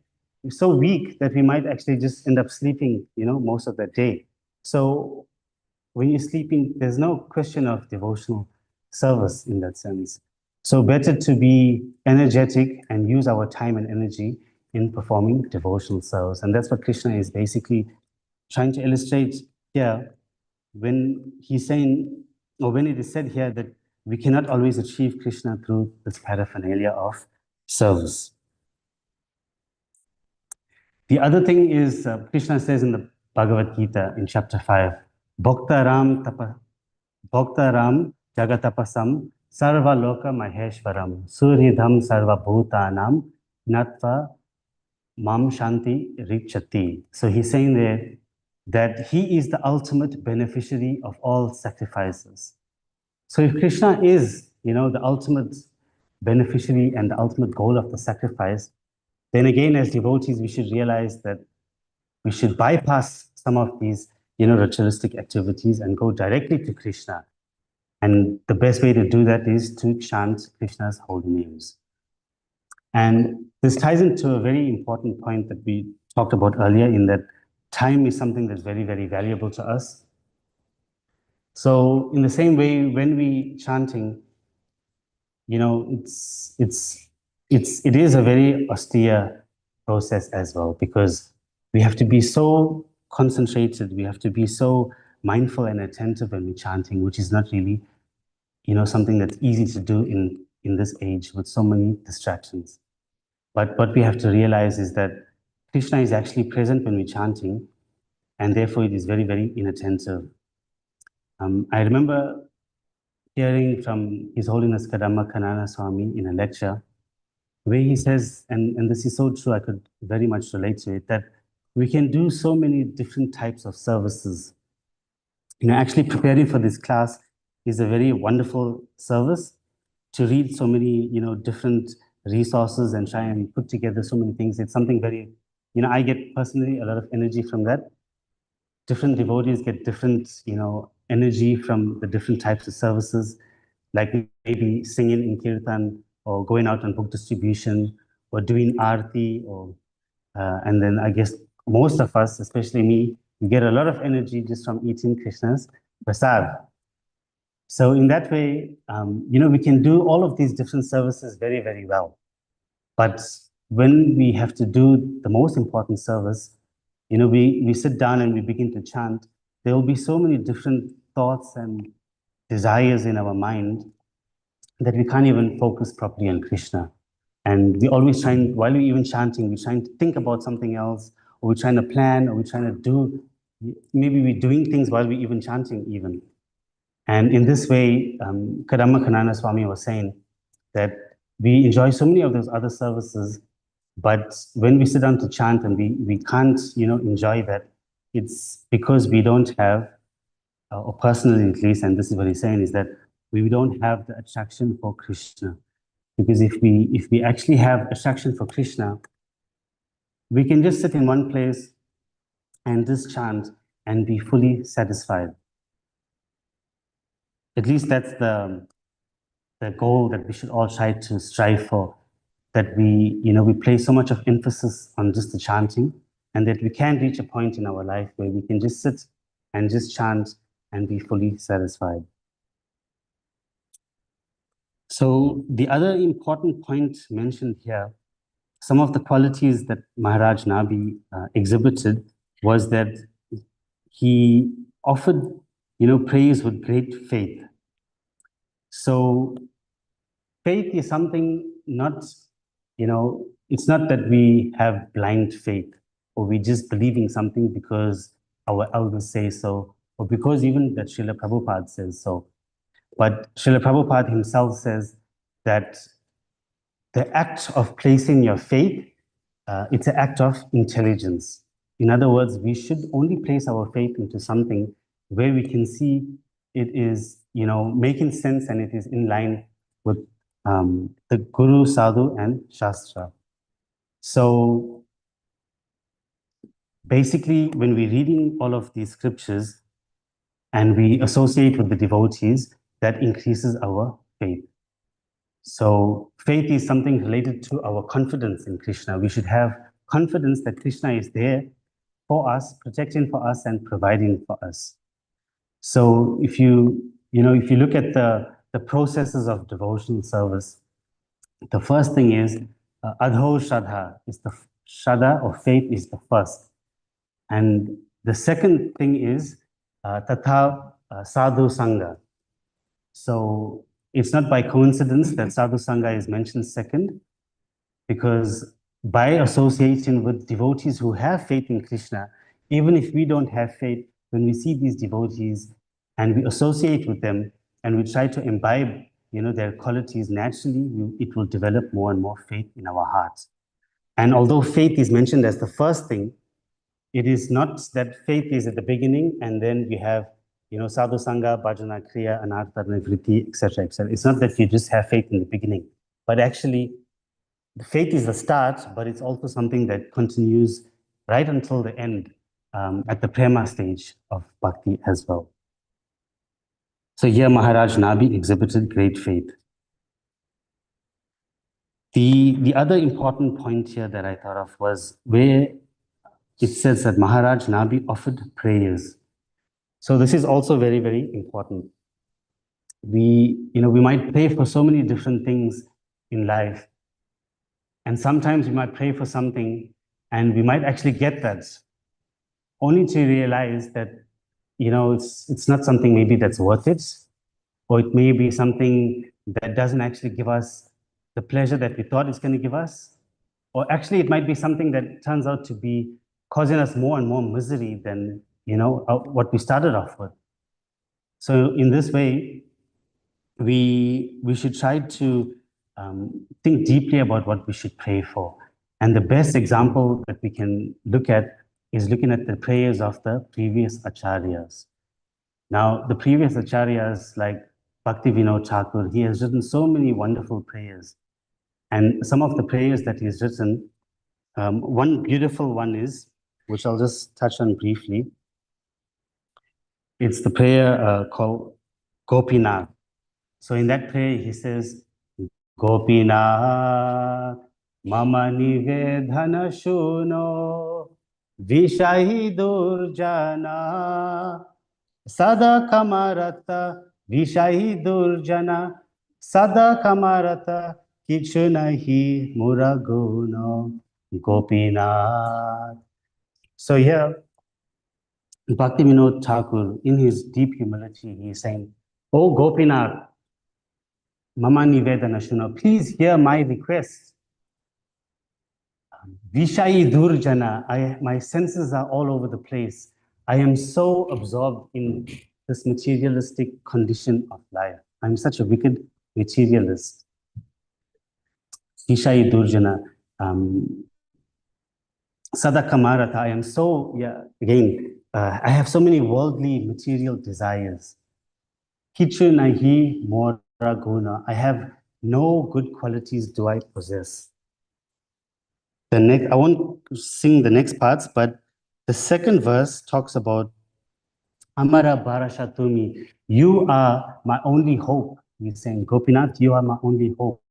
so weak that we might actually just end up sleeping, most of the day. So when you're sleeping, there's no question of devotional service in that sense. So better to be energetic and use our time and energy in performing devotional service. And that's what Krishna is basically trying to illustrate here when he's saying, or when it is said here that we cannot always achieve Krishna through this paraphernalia of service. The other thing is, Krishna says in the Bhagavad Gita in chapter 5, Bhaktaram Jagatapasam Sarva Loka Maheshwaram Suridham Sarva Bhutanam Natva Mam Shanti Richati. So he's saying there that he is the ultimate beneficiary of all sacrifices. So if Krishna is, the ultimate beneficiary and the ultimate goal of the sacrifice, then again, as devotees, we should realize that we should bypass some of these, ritualistic activities and go directly to Krishna. And the best way to do that is to chant Krishna's holy names. And this ties into a very important point that we talked about earlier, in that time is something that's very, very valuable to us. So in the same way, when we chanting, it is a very austere process as well, because we have to be so concentrated, we have to be so mindful and attentive when we're chanting, which is not really, something that's easy to do in this age with so many distractions. But what we have to realize is that Krishna is actually present when we're chanting, and therefore it is very, very inattentive. I remember hearing from His Holiness Kadamba Kanana Swami in a lecture, where he says, and this is so true, I could very much relate to it, that we can do so many different types of services. Actually preparing for this class is a very wonderful service, to read so many, different resources and try and put together so many things. It's something very, I get personally a lot of energy from that. Different devotees get different, energy from the different types of services, like maybe singing in kirtan, or going out on book distribution, or doing arti, and then I guess most of us, especially me, we get a lot of energy just from eating Krishna's prasad. So in that way, we can do all of these different services very, very well. But when we have to do the most important service, we sit down and we begin to chant, there will be so many different thoughts and desires in our mind that we can't even focus properly on Krishna. And we always while we're even chanting, we're trying to think about something else, or we're trying to plan, or we're trying to do, maybe we're doing things while we're even chanting even. And in this way, Kadamba Kanana Swami was saying that we enjoy so many of those other services, but when we sit down to chant and we can't, enjoy that, it's because we don't have, or personally at least, and this is what he's saying, is that we don't have the attraction for Krishna. Because if we actually have attraction for Krishna, we can just sit in one place and just chant and be fully satisfied. At least that's the goal that we should all try to strive for, that we place so much of emphasis on just the chanting, and that we can reach a point in our life where we can just sit and just chant and be fully satisfied. So the other important point mentioned here, some of the qualities that Maharaj Nabi exhibited was that he offered, praise with great faith. So faith is something not, it's not that we have blind faith, or we just believing something because our elders say so, or because even that Srila Prabhupada says so. But Srila Prabhupada himself says that the act of placing your faith, it's an act of intelligence. In other words, we should only place our faith into something where we can see it is, making sense, and it is in line with the Guru, Sadhu, and Shastra. So basically, when we're reading all of these scriptures and we associate with the devotees, that increases our faith. So faith is something related to our confidence in Krishna. We should have confidence that Krishna is there for us, protecting for us, and providing for us. So if you look at the processes of devotional service, the first thing is adho shraddha, is the shraddha or faith is the first. And the second thing is tatha sadhu sangha. So it's not by coincidence that sadhu sangha is mentioned second, because by association with devotees who have faith in Krishna, even if we don't have faith, when we see these devotees and we associate with them and we try to imbibe, their qualities, naturally, it will develop more and more faith in our hearts. And although faith is mentioned as the first thing, it is not that faith is at the beginning and then we have, sadhu sangha, bhajana, kriya, anartha, nivritti, etc., etc. It's not that you just have faith in the beginning, but actually, the faith is the start, but it's also something that continues right until the end, at the prema stage of bhakti as well. So here Maharaj Nabi exhibited great faith. The other important point here that I thought of was where it says that Maharaj Nabi offered prayers. So this is also very, very important. We might pray for so many different things in life. And sometimes we might pray for something and we might actually get that, only to realize that it's not something maybe that's worth it, or it may be something that doesn't actually give us the pleasure that we thought it's going to give us, or actually it might be something that turns out to be causing us more and more misery than what we started off with. So in this way, we should try to think deeply about what we should pray for. And the best example that we can look at is looking at the prayers of the previous acharyas. Now, the previous acharyas like Bhaktivinoda Thakur, he has written so many wonderful prayers. And some of the prayers that he's written, one beautiful one is, which I'll just touch on briefly. It's the prayer called Gopinath. So in that prayer, he says, Gopinath, mama nivedhana shuno, vishahi durjana, sada kamarata, vishahi durjana, sada kamarata, kichunahi muraguno, Gopinath. So here, Bhaktivinoda Thakur, in his deep humility, he is saying, "Oh Gopinath, Mama Nivedana Shuna, please hear my request. Vishayi Durjana, my senses are all over the place. I am so absorbed in this materialistic condition of life. I'm such a wicked materialist. Vishayi Durjana, Sadakamarata, I am so, I have so many worldly material desires. Kichu nahi mora guna, I have no good qualities do I possess." I won't sing the next parts, but the second verse talks about Amara Barashatumi, you are my only hope. He's saying, Gopinath, you are my only hope.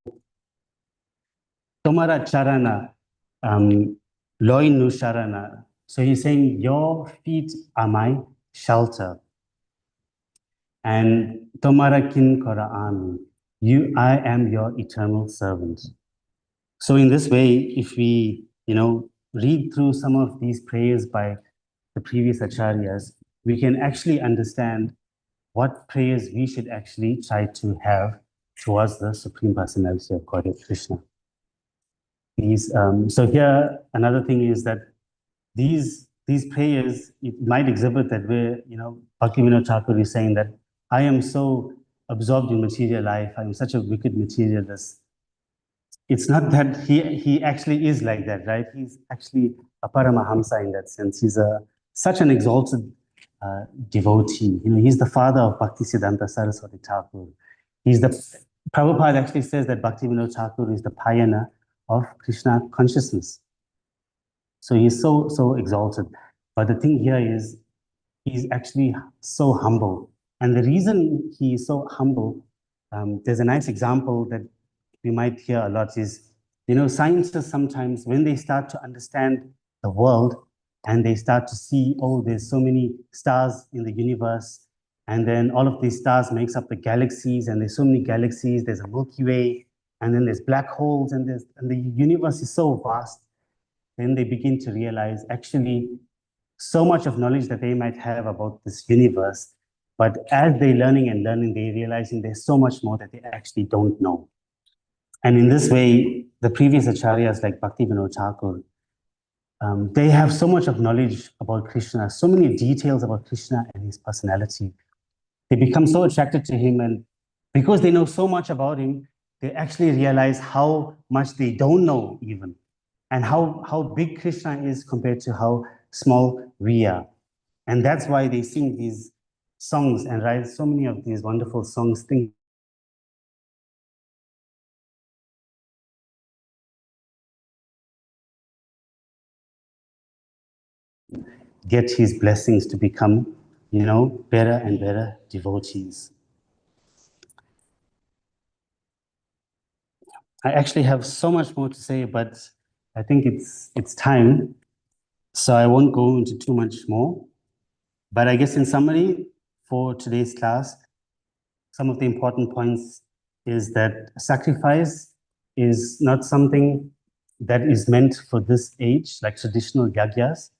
Tomara Charana, Loinu Sharana. So he's saying, your feet are my shelter. And Tomara Kin Kora Ami, I am your eternal servant. So in this way, if we, read through some of these prayers by the previous acharyas, we can actually understand what prayers we should actually try to have towards the Supreme Personality of Godhead, Krishna. So here, another thing is that these prayers, it might exhibit that we're, Bhaktivinoda Thakur is saying that I am so absorbed in material life, I am such a wicked materialist. It's not that he actually is like that, right? He's actually a Paramahamsa in that sense. He's such an exalted devotee. He's the father of Bhaktisiddhanta Saraswati Thakur. Prabhupada actually says that Bhaktivinoda Thakur is the pioneer of Krishna consciousness. So he's so exalted. But the thing here is, he's actually so humble. And the reason he is so humble, there's a nice example that we might hear a lot is, scientists sometimes, when they start to understand the world and they start to see, oh, there's so many stars in the universe, and then all of these stars makes up the galaxies, and there's so many galaxies, there's a Milky Way, and then there's black holes, and the universe is so vast, then they begin to realize actually so much of knowledge that they might have about this universe, but as they're learning, they're realizing there's so much more that they actually don't know. And in this way, the previous acharyas like Bhaktivinoda Thakur, they have so much of knowledge about Krishna, so many details about Krishna and his personality. They become so attracted to him, and because they know so much about him, they actually realize how much they don't know even, and how big Krishna is compared to how small we are. And that's why they sing these songs and write so many of these wonderful songs, get his blessings to become, better and better devotees. I actually have so much more to say, but I think it's time, so I won't go into too much more. But I guess in summary, for today's class, some of the important points is that sacrifice is not something that is meant for this age, like traditional yagyas.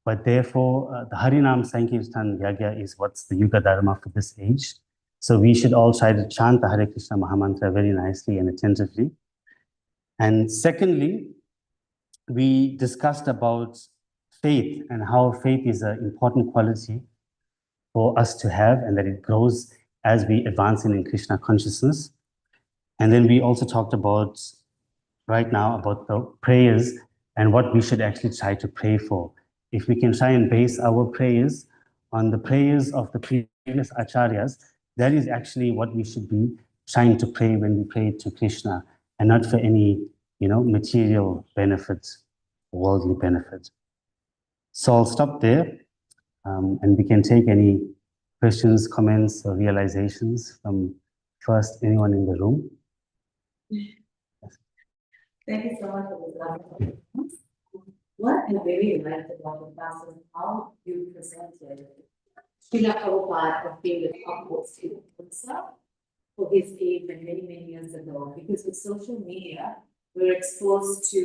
but therefore the Harinam Sankirtan Yagya is what's the Yuga Dharma for this age. So we should all try to chant the Hare Krishna Mahamantra very nicely and attentively. And secondly, we discussed about faith and how faith is an important quality for us to have, and that it grows as we advance in Krishna consciousness. And then we also talked about right now about the prayers and what we should actually try to pray for. If we can try and base our prayers on the prayers of the previous acharyas, that is actually what we should be trying to pray when we pray to Krishna, and not for any, material benefit, worldly benefit. So I'll stop there, and we can take any questions, comments, or realizations from first anyone in the room. Thank you so much for this lovely. What I really liked about the class is how you presented Srila Prabhupada of being the topmost influencer for his age and many, many years ago. Because with social media, we're exposed to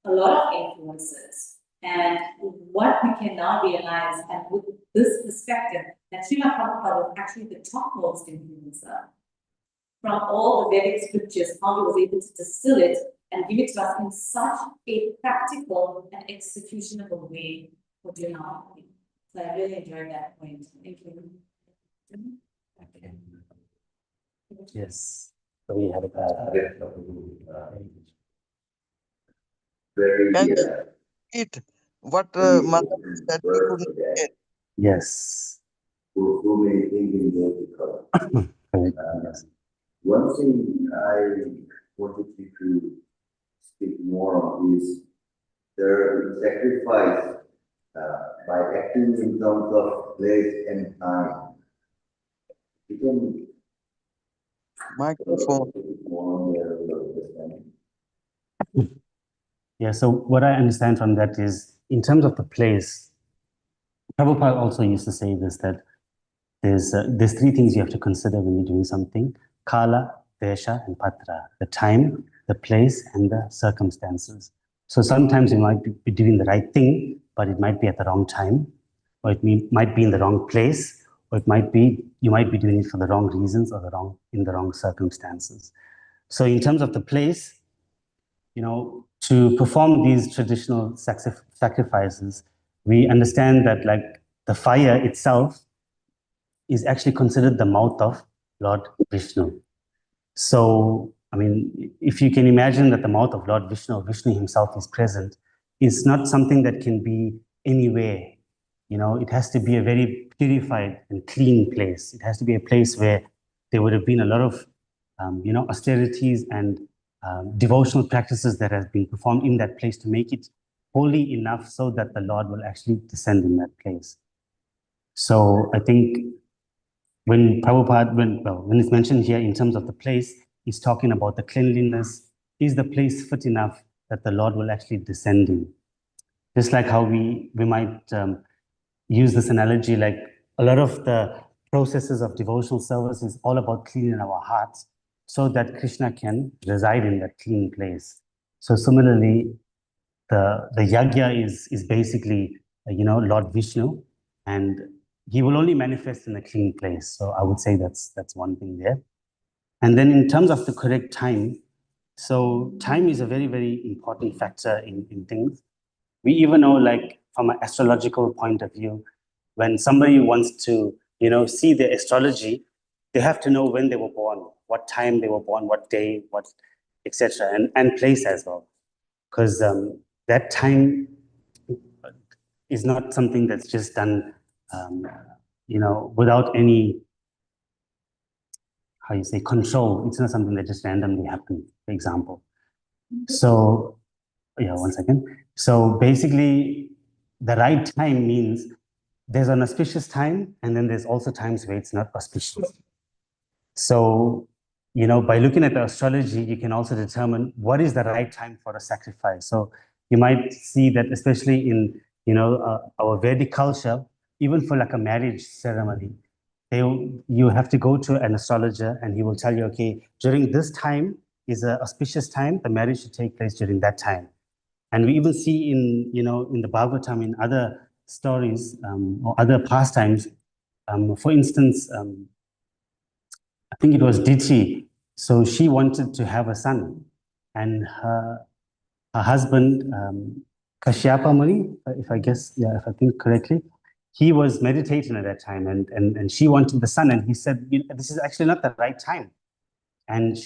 a lot of influences. And what we can now realize, and with this perspective, that Srila Prabhupada was actually the topmost influencer. From all the Vedic scriptures, how he was able to distill it and give it to us in such a practical and executionable way for doing our thing. So I really enjoyed that point. Thank you. Okay. Yes. So we have Can you repeat what Mother said we couldn't hear? Yes. So many things in there to cover. Yes. One thing I wanted you to speak more on is the sacrifice by acting in terms of place and time. You can Microphone. more on the Yeah, so what I understand from that is, in terms of the place, Prabhupada also used to say this, that there's three things you have to consider when you're doing something: Kala, Desha, and Patra. The time, the place, and the circumstances. So sometimes you might be doing the right thing, but it might be at the wrong time, or it might be in the wrong place, or it might be you might be doing it for the wrong reasons or in the wrong circumstances. So in terms of the place, to perform these traditional sacrifices, we understand that like the fire itself is actually considered the mouth of Lord Vishnu. So, I mean, if you can imagine that the mouth of Lord Vishnu, Vishnu himself is present, it's not something that can be anywhere. It has to be a very purified and clean place. It has to be a place where there would have been a lot of, austerities and devotional practices that have been performed in that place to make it holy enough so that the Lord will actually descend in that place. So I think when Prabhupada, when it's mentioned here in terms of the place, he's talking about the cleanliness. Is the place fit enough that the Lord will actually descend in? Just like how we might use this analogy, like a lot of the processes of devotional service is all about cleaning our hearts so that Krishna can reside in that clean place. So similarly, the yagya is basically, Lord Vishnu, and he will only manifest in a clean place. So I would say that's one thing there. And then in terms of the correct time, so time is a very, very important factor in things. We even know, like from an astrological point of view, when somebody wants to, see their astrology, they have to know when they were born, what time they were born, what day, what, etc., and place as well. Because that time is not something that's just done, without any, control. It's not something that just randomly happened, for example. So, one second. So basically, the right time means there's an auspicious time, and then there's also times where it's not auspicious. So, by looking at the astrology, you can also determine what is the right time for a sacrifice. So you might see that, especially in, our Vedic culture, even for like a marriage ceremony, you have to go to an astrologer and he will tell you, okay, during this time is an auspicious time, the marriage should take place during that time. And we even see in the Bhagavatam, in other stories or other pastimes. For instance, I think it was Dichi. So she wanted to have a son, and her husband, Kashyapa Muni, if I think correctly, he was meditating at that time, and she wanted the son, and he said, this is actually not the right time.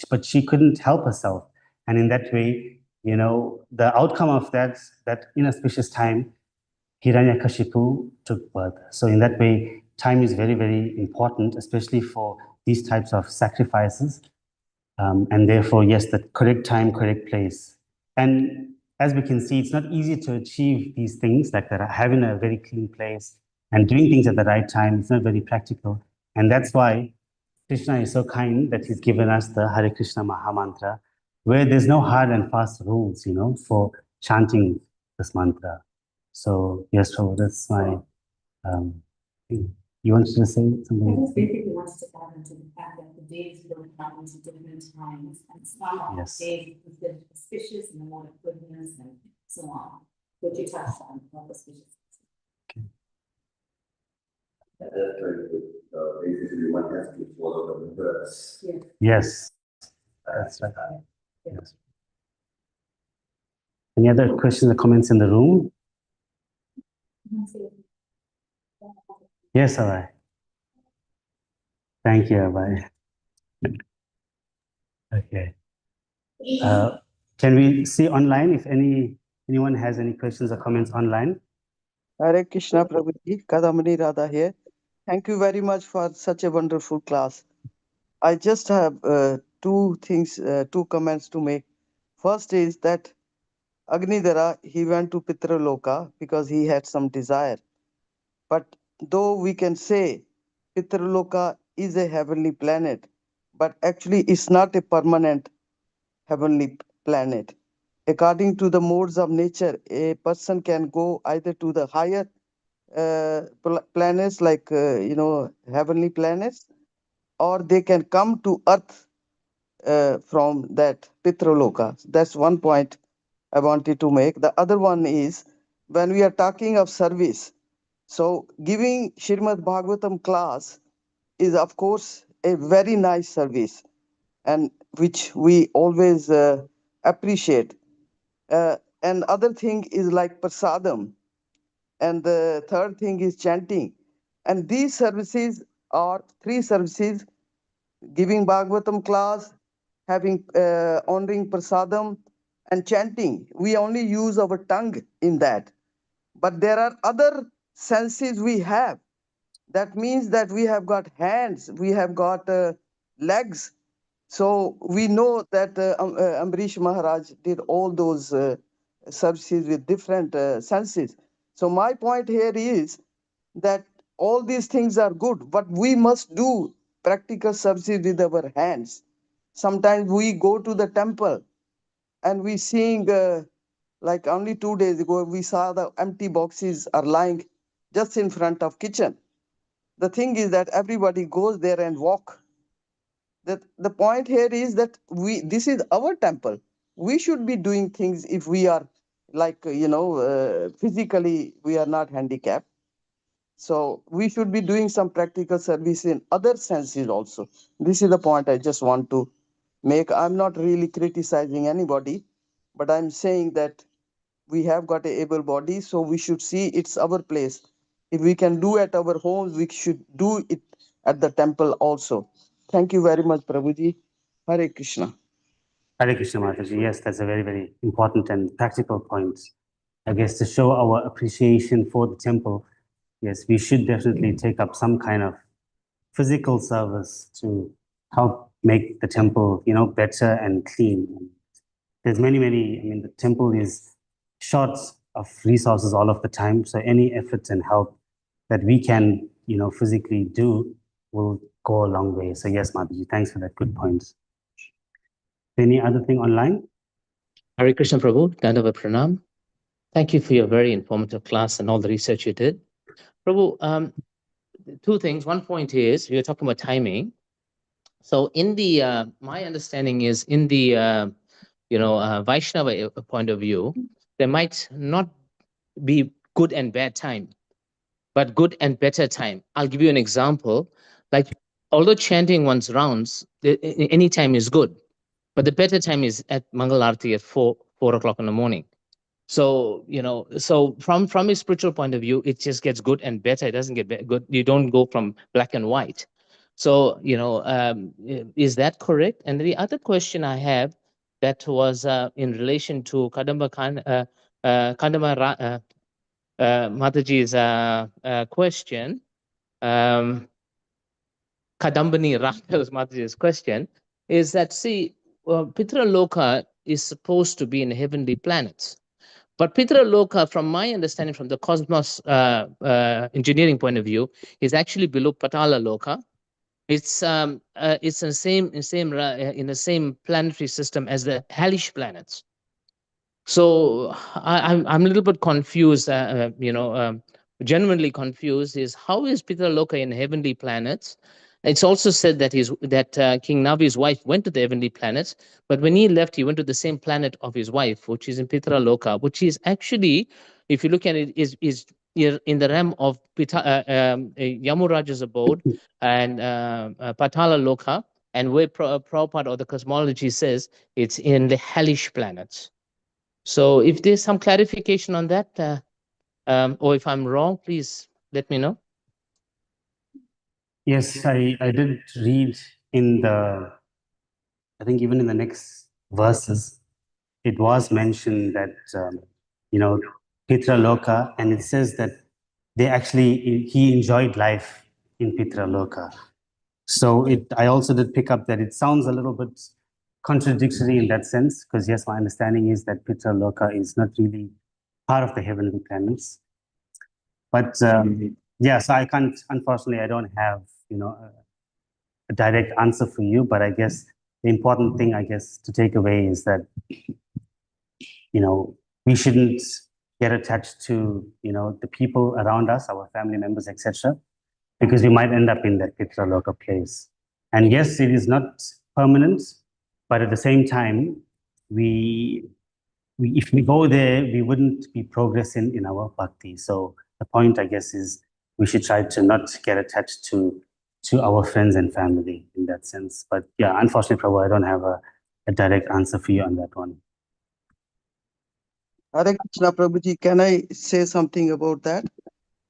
But she couldn't help herself. And in that way, the outcome of that inauspicious time, Hiranyakashipu took birth. So in that way, time is very, very important, especially for these types of sacrifices. And therefore, yes, the correct time, correct place. And as we can see, it's not easy to achieve these things, like that, having a very clean place and doing things at the right time. It's not very practical. And that's why Krishna is so kind that he's given us the Hare Krishna Mahamantra, where there's no hard and fast rules, for chanting this mantra. So, yes, Prabhu, that's my, you wanted to say I just something? basically wanted to add into the fact that the days don't come into different times, and some of Yes. the days are considered auspicious in the mode of goodness and so on, which you touched on, auspicious. That's very good. Basically, one has to follow the verse. Yes, that's right. Yes. Any other questions or comments in the room? Yes, Abai. Thank you, Abai. Okay. Can we see online if anyone has any questions or comments online? Hare Krishna Prabhuji, Kadamani Radha here. Thank you very much for such a wonderful class. I just have two comments to make. First is that Agnidhara, he went to Pitraloka because he had some desire. But though we can say Pitraloka is a heavenly planet, but actually it's not a permanent heavenly planet. According to the modes of nature, a person can go either to the higher planets like heavenly planets, or they can come to earth from that Pitraloka. That's one point I wanted to make. The other one is when we are talking of service, so giving Śrīmad-Bhāgavatam class is of course a very nice service, and which we always appreciate. And other thing is like prasadam, and the third thing is chanting. And these services are three services: giving Bhagavatam class, having honoring prasadam, and chanting. We only use our tongue in that. But there are other senses we have. That means that we have got hands, we have got legs. So we know that Amrish Maharaj did all those services with different senses. So my point here is that all these things are good, but we must do practical services with our hands. Sometimes we go to the temple and we seeing, like only 2 days ago, we saw the empty boxes are lying just in front of kitchen. The thing is that everybody goes there and walk. The point here is that this is our temple. We should be doing things if we are like, physically we are not handicapped. So we should be doing some practical service in other senses also. This is the point I just want to make. I'm not really criticizing anybody, but I'm saying that we have got a able body, so we should see it's our place. If we can do at our homes, we should do it at the temple also. Thank you very much, Prabhuji. Hare Krishna. Hare Krishna Mataji. Yes, that's a very, very important and practical point. I guess to show our appreciation for the temple, yes, we should definitely take up some kind of physical service to help make the temple, better and clean. There's many, the temple is short of resources all of the time. So any efforts and help that we can, physically do will go a long way. So yes, Mataji, thanks for that good point. Any other thing online? Hare Krishna Prabhu, Dandava Pranam. Thank you for your very informative class and all the research you did. Prabhu, two things. One point is, we were talking about timing. So in the, my understanding is in the, Vaishnava point of view, there might not be good and bad time. but good and better time. I'll give you an example. Like, although chanting one's rounds, any time is good, but the better time is at Mangal Arati at 4 o'clock in the morning. So, so from a spiritual point of view, it just gets good and better. It doesn't get good. You don't go from black and white. So, is that correct? And the other question I have that was in relation to Kadamba Mataji's question, Kadambani Rahul's Mataji's question, is that, see, Pitra Loka is supposed to be in heavenly planets. But Pitra Loka, from my understanding, from the cosmos engineering point of view, is actually below Patala Loka. It's in the same planetary system as the hellish planets. So I'm a little bit confused. Genuinely confused. Is how is Pitra Loka in heavenly planets? It's also said that King Navi's wife went to the heavenly planets, but when he left, he went to the same planet of his wife, which is in Pitra Loka, which is actually, if you look at it, is in the realm of Yamuraja's abode and Patala Loka, and where Prabhupada or the cosmology says it's in the hellish planets. So if there's some clarification on that, or if I'm wrong, please let me know. Yes, I did read I think even in the next verses, it was mentioned that, Pitra Loka, and it says that he enjoyed life in Pitra Loka. So I also did pick up that it sounds a little bit contradictory in that sense, because yes, my understanding is that Pitra Loka is not really part of the heavenly planets. But yeah, so unfortunately, I don't have, a direct answer for you, but I guess the important thing, to take away is that, we shouldn't get attached to, the people around us, our family members, etc., because we might end up in that Pitra Loka place. And yes, it is not permanent, but at the same time, if we go there, we wouldn't be progressing in our bhakti. So the point, is we should try to not get attached to our friends and family in that sense. But yeah, unfortunately, Prabhu, I don't have a direct answer for you on that one. Hare Krishna, Prabhuji, can I say something about that?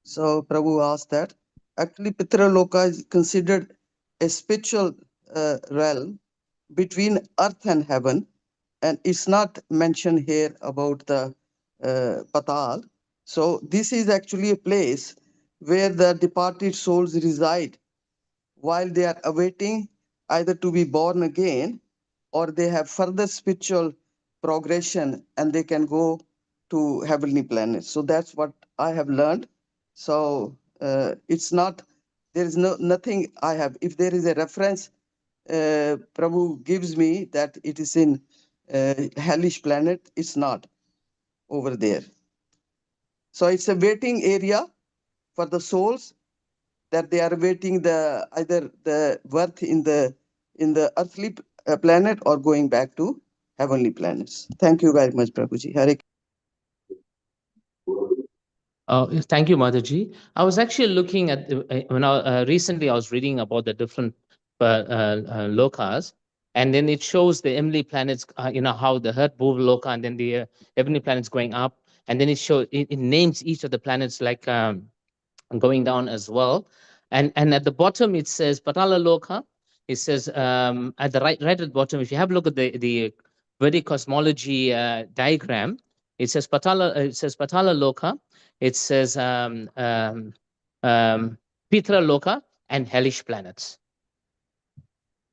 So Prabhu asked that. Actually, Pitra Loka is considered a spiritual realm between earth and heaven, and it's not mentioned here about the Patal. So this is actually a place where the departed souls reside while they are awaiting either to be born again, or they have further spiritual progression and they can go to heavenly planets. So that's what I have learned. So it's not, there is nothing I have. If there is a reference Prabhu gives me that it is in hellish planet, it's not over there. So it's a waiting area for the souls, that they are waiting either the birth in the earthly planet or going back to heavenly planets. Thank you very much, Prabhuji. Hare. Thank you, Mataji. I was actually looking at recently I was reading about the different lokas, and then it shows the heavenly planets. How the Earth, Bhuv Loka, and then the heavenly planets going up, and then it names each of the planets like going down as well. And at the bottom it says Patala Loka. It says at the right at the bottom, if you have a look at the Vedic cosmology diagram, it says Patala Loka. It says Pitra Loka and hellish planets.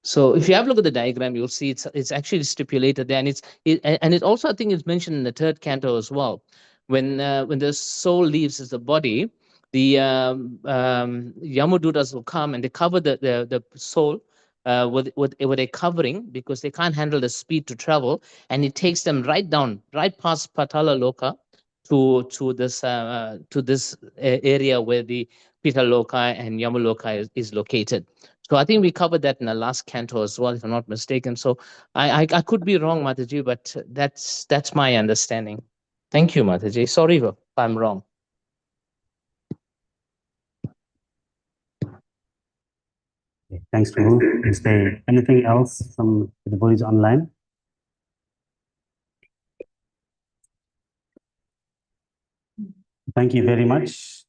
So if you have a look at the diagram, you'll see it's actually stipulated there, and it also, I think, is mentioned in the third canto as well. When the soul leaves the body, the Yamudutas will come and they cover the soul with a covering, because they can't handle the speed to travel, and it takes them right past Patala Loka to this area where the Pita Loka and Yamaloka is located. So I think we covered that in the last canto as well, if I'm not mistaken. So I could be wrong, Mataji, but that's my understanding. Thank you, Mataji. Sorry if I'm wrong. Okay, thanks, Prabhu. Is there anything else from the devotees online? Thank you very much.